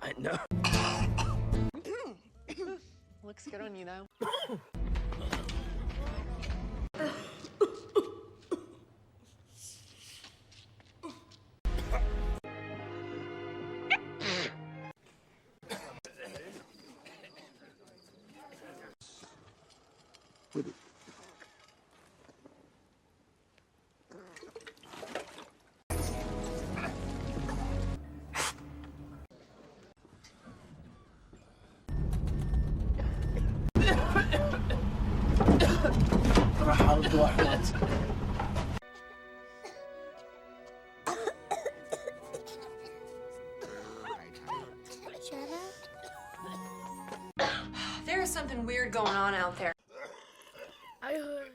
I know. Looks good on you, though. How do I want? There is something weird going on out there. I heard.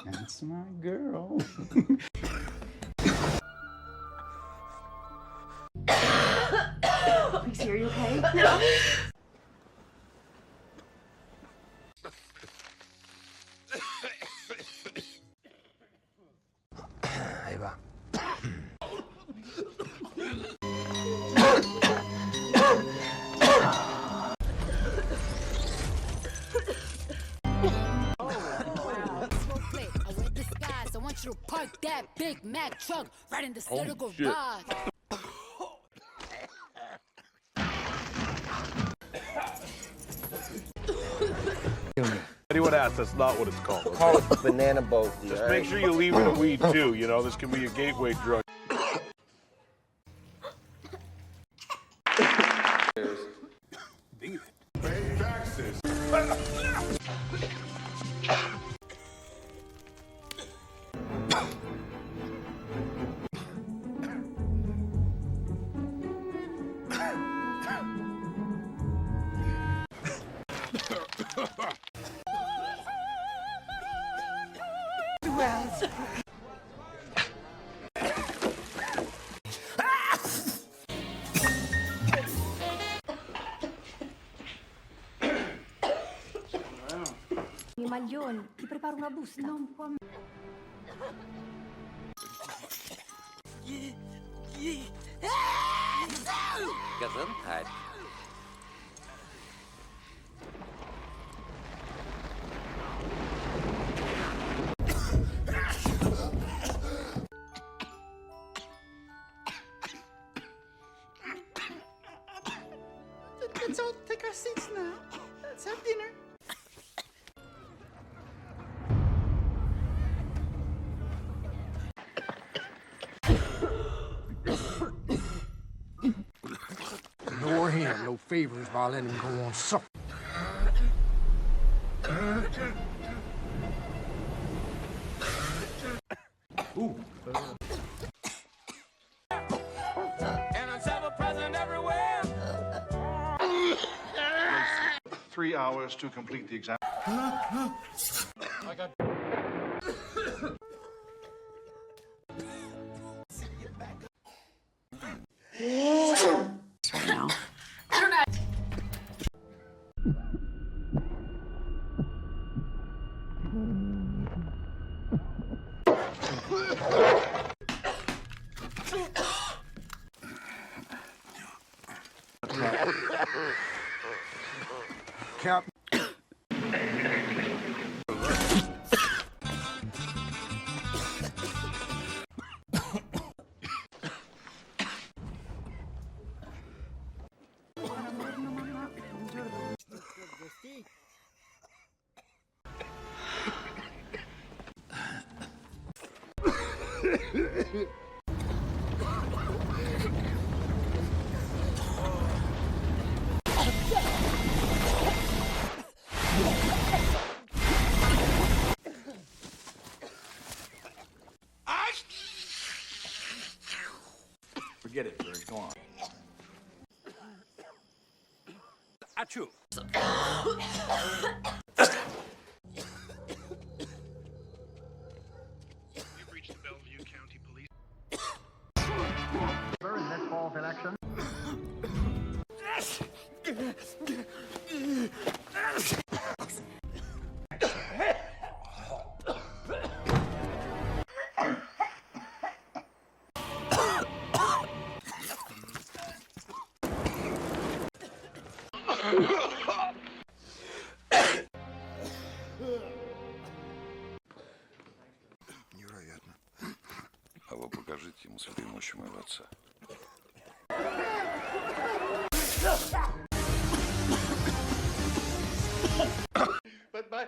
That's my girl. Please, are you okay? No. Ahí va. I want you to park that Big Mac truck right in this little garage. Anyone asks, that's not what it's called. Okay? Call it the banana boat. Just make sure you leave it a weed too. You know, this can be a gateway drug. Pay taxes. Mi maglione, ti preparo una busta. Non può. Gesundheit. Let's all take a our seats now. Let's have dinner. Ignore him. No favors by letting him go on suffer. Ooh. And let's have a present everywhere. 3 hours to complete the exam. I got. Now. Cap. Forget it, Bird. Go on. Achoo. We've reached the Bellevue County Police. In this fall's election. Невероятно. А вы покажите ему святые мощи моего отца. But my.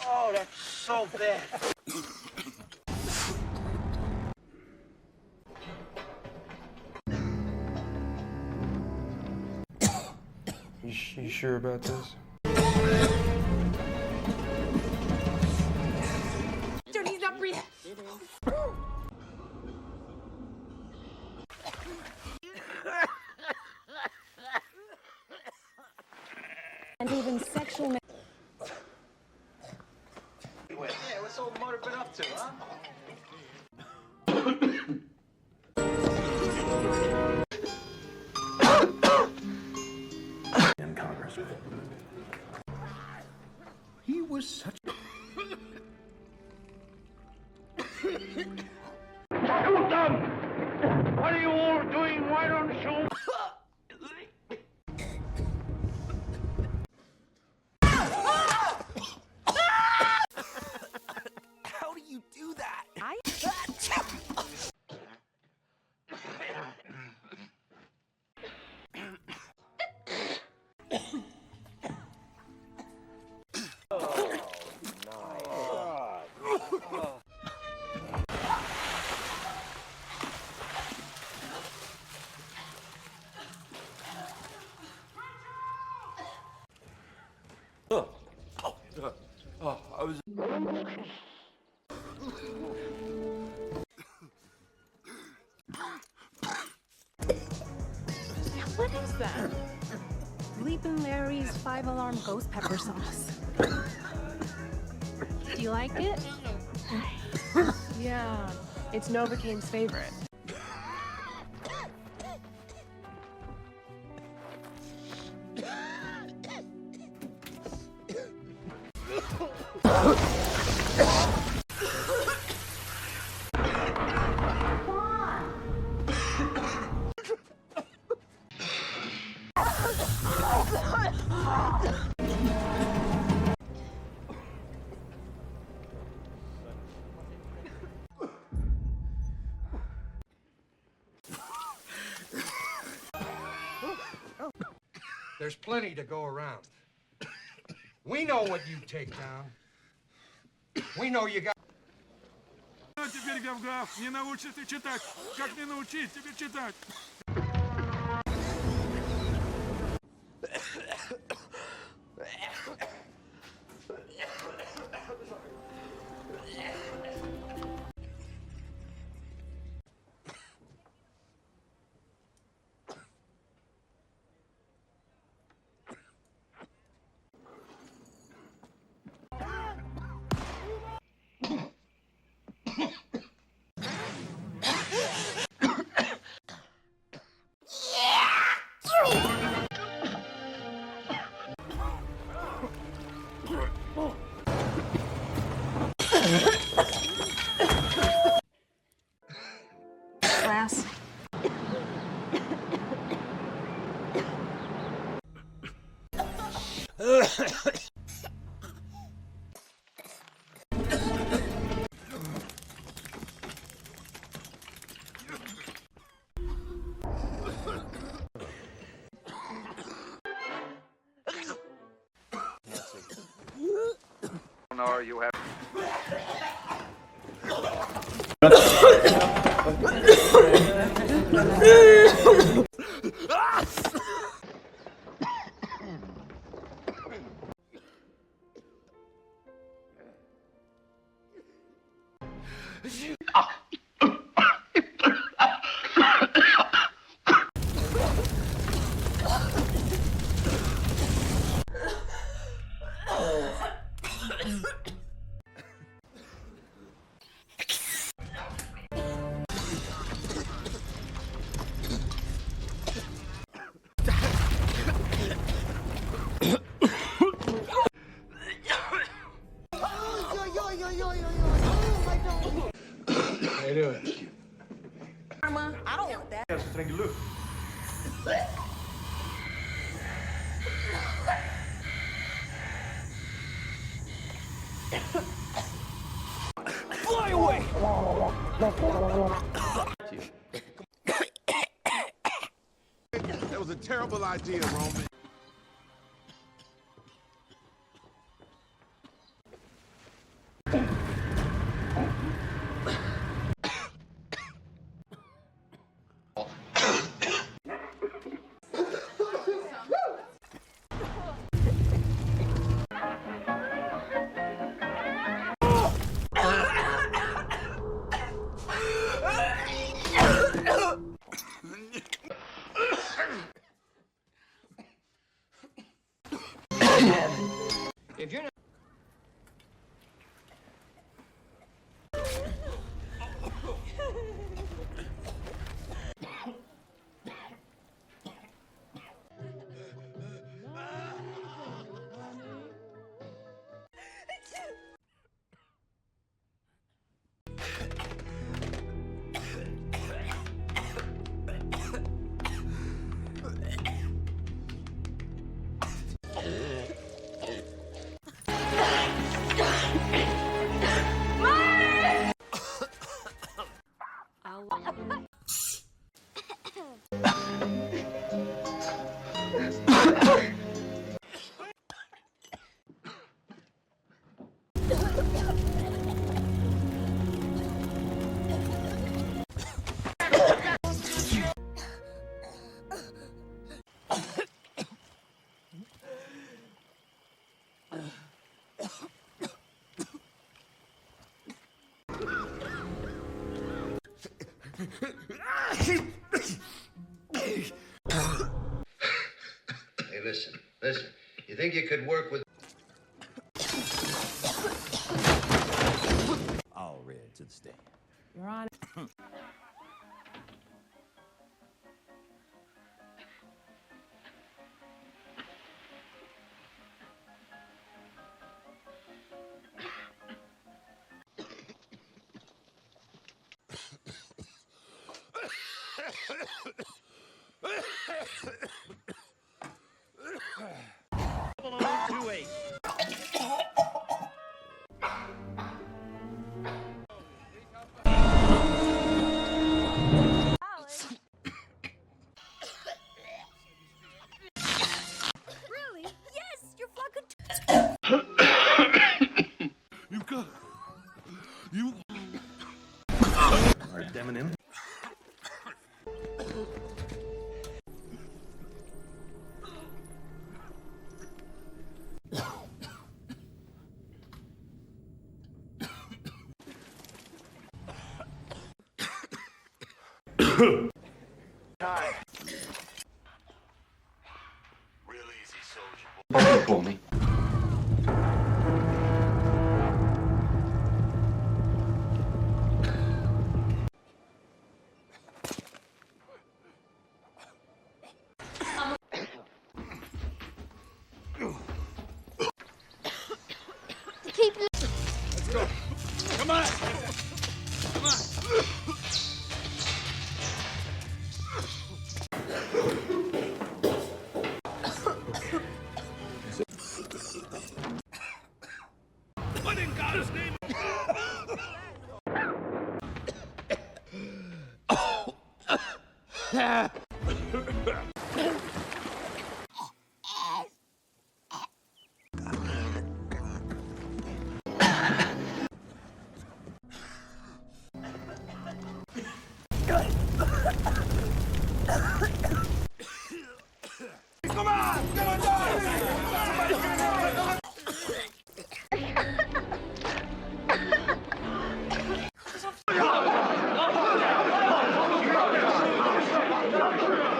Oh, that's so bad. You sure about this? Dude, he's not breathing. And even sexual. Yeah, what's old motor been up to, huh? In Congressman. He was such. You dumb! What are you all doing? Why don't you? How do you do that? I was. What is that? Leapin' Larry's 5-alarm ghost pepper sauce. Do you like it? Yeah, it's Novocaine's favorite. There's plenty to go around. We know what you take down. We know you got... Теперь, Гав-Гав, не научишь ты читать. Как мне научить тебе читать? Class. Or you have. How you doing? Mama, I don't want that. Streng lucht. Fly away! That was a terrible idea, Roman. If you're not... Hey, listen. You think you could work with... All red to the stand. You're on. Eminem? For me. The people. Let's go. Come on. Come on. What in God's name? Come on! Come on!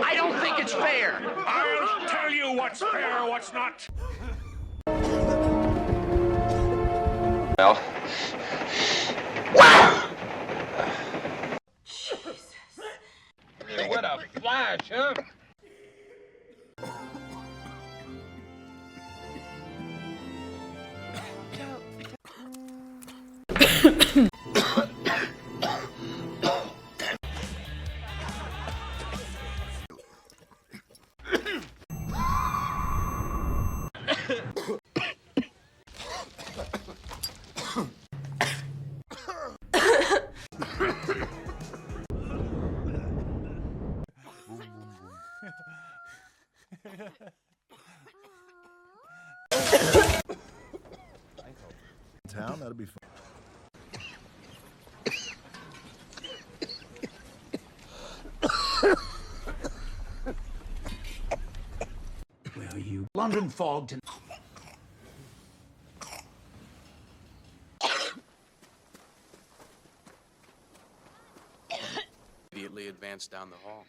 I don't think it's fair. I'll tell you what's fair, what's not. Well. What a flash, huh? Town, that'll be fun. Well, you London fog tonight. Immediately advanced down the hall.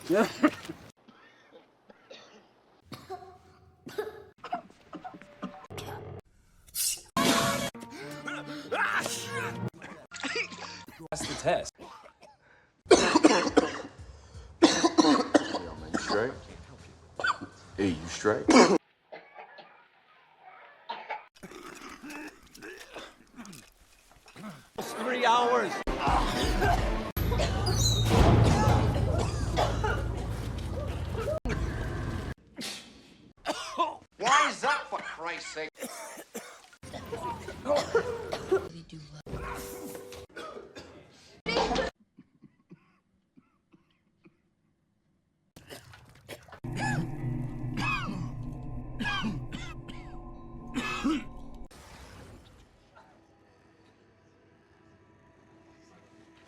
Yeah. That's the test. You straight? Hey, you straight? 3 hours. Why is that, for Christ's sake?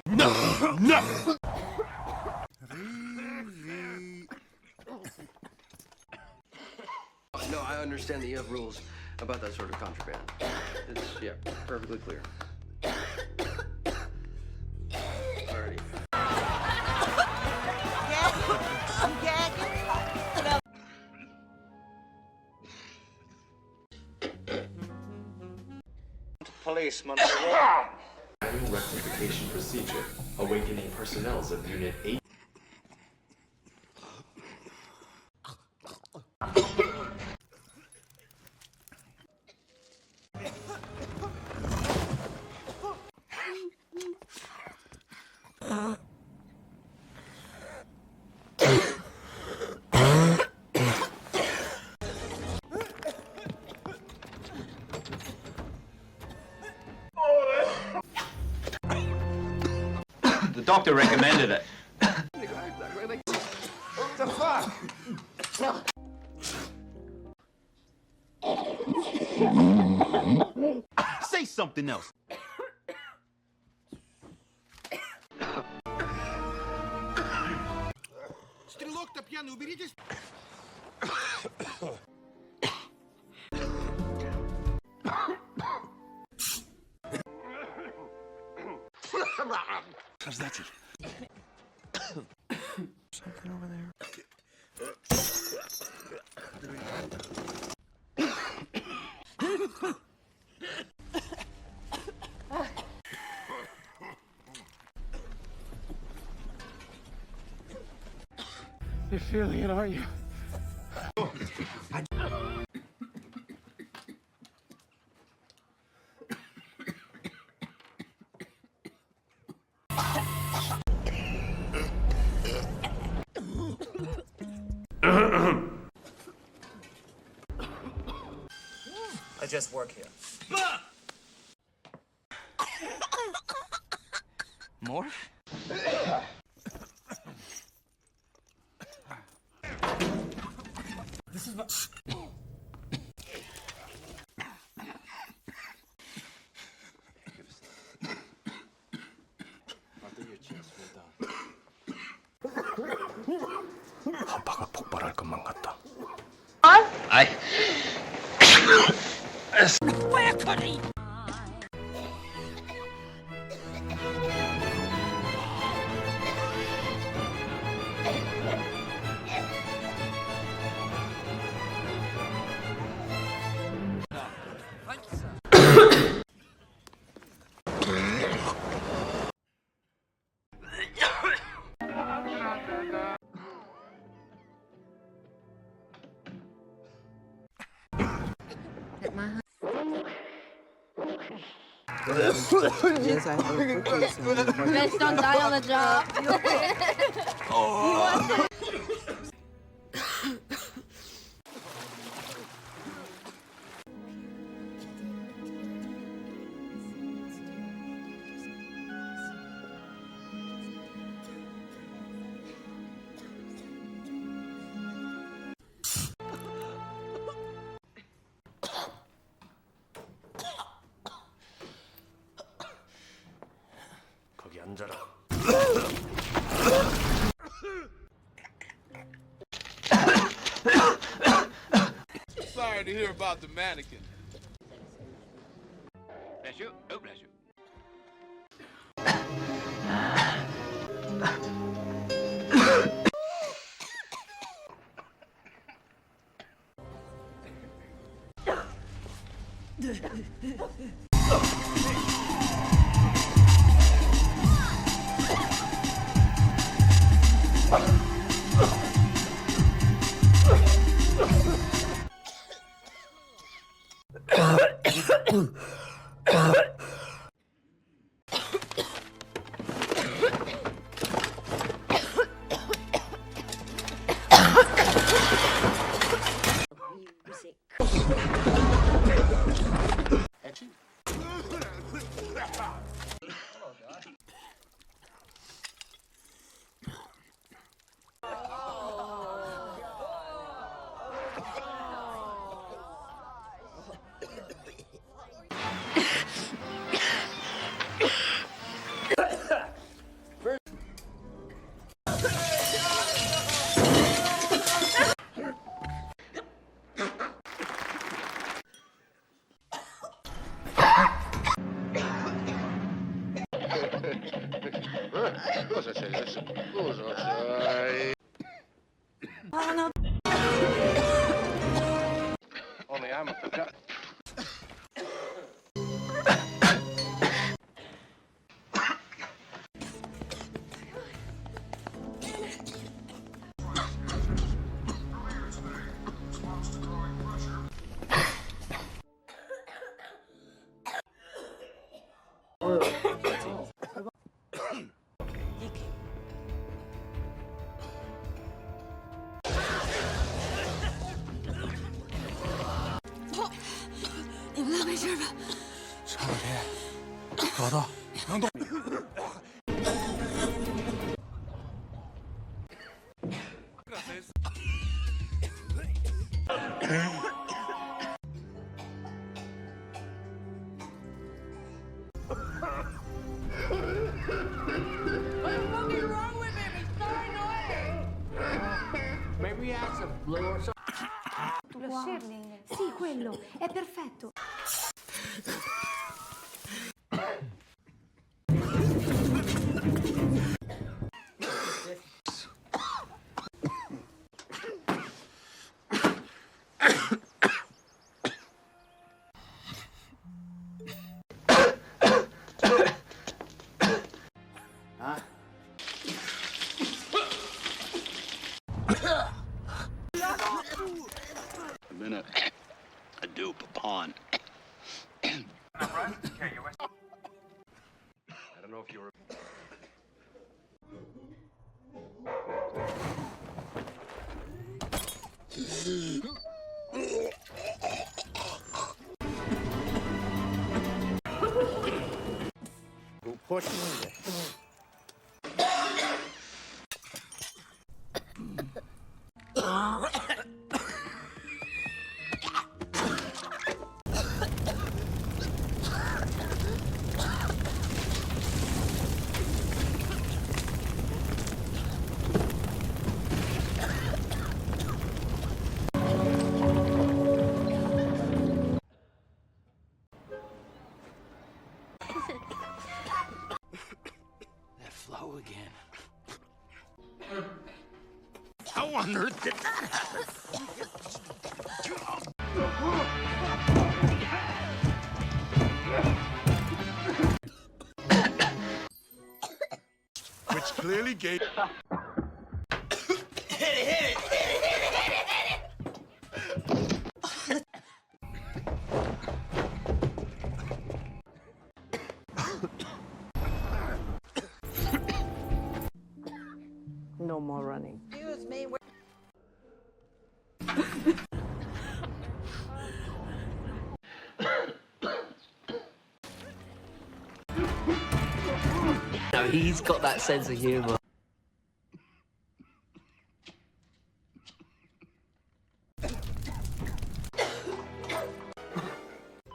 No! No, I understand that you have rules about that sort of contraband. It's, yeah, perfectly clear. Alrighty. Policeman. Annual rectification procedure. Awakening personnels of Unit 8. doctor recommended it. What the fuck? Say something else. Стрелок-то пьяный, уберитесь. Создатель. Something over there. You're feeling it, aren't you? I just work here. More? This is what... 한파가 폭발할 것만 같다. I... Where could he? Yes, I hope cookies. Best don't die on the job. 거기 앉아라. Sorry to hear about the mannequin. Bless you. Oh, bless you. Cosa c'è adesso? Cosa c'hai? Oh no. Only I'm a forgot. 차라리 받아. 양동. fucking wrong with him? He's so annoying. Maybe he has a blue or something. Lo Shirling. Sì, quello. È perfetto. A minute. A dupe, a pawn. I don't know if you were. Who pushed me? That flow again. How on earth did that happen? Which clearly gave. No more running. Excuse me. No, he's got that sense of humor.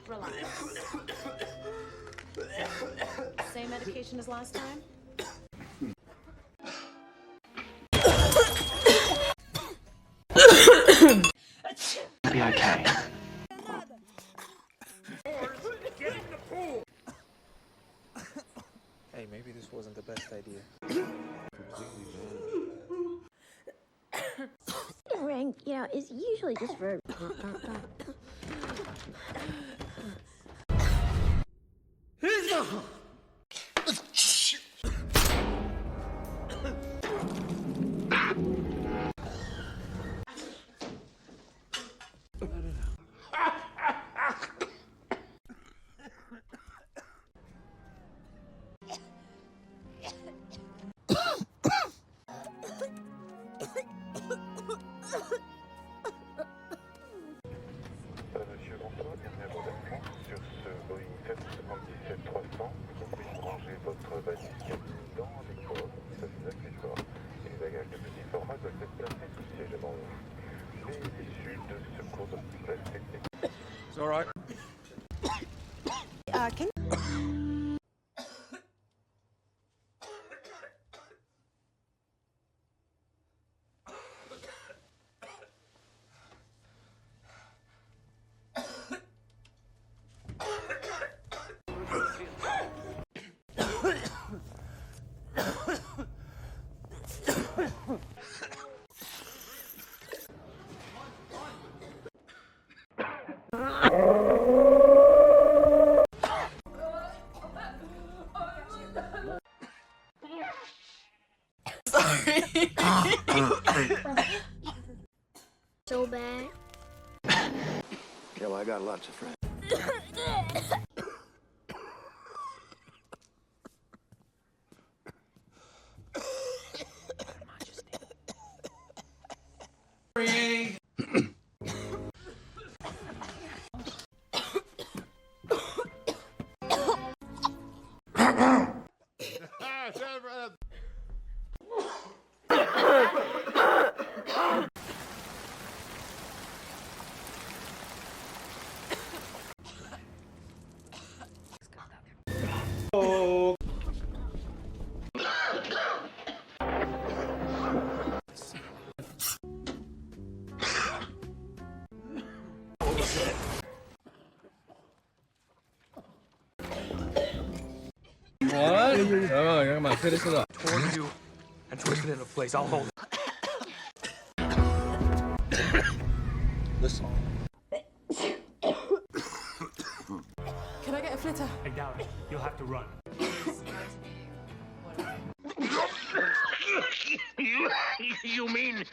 Relax. Same medication as last time? Be okay. Hey, maybe this wasn't the best idea. Ring, you know, is usually just for. Monsieur, bonsoir, bienvenue à bord d'Air France. Sur ce Boeing 777-300, vous pouvez ranger votre valise cabine dans les coffres, ça c'est accessoire. Et les bagages de petit format doivent être placés sous le siège avant vous. Les issues de secours doivent rester. It's all right. Can So bad. Yeah, well, I got lots of friends. What? Oh, 잠깐만, finish it up. Toward you and twist it into place. I'll hold it. Listen. Can I get a flitter? I doubt it. You'll have to run. You mean?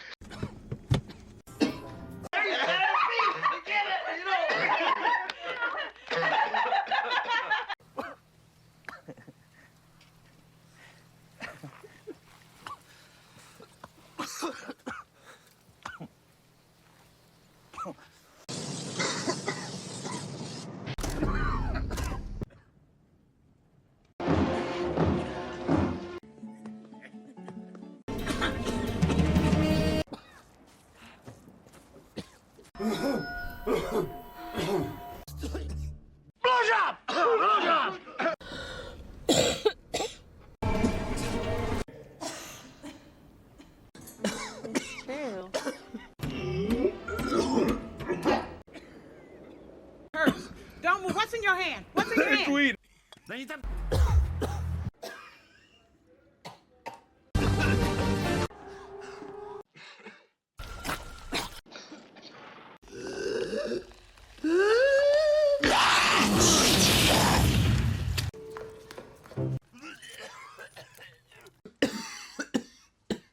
Blowjob! Blowjob! Don't move. What's in your hand? What's in your hand? Necesitan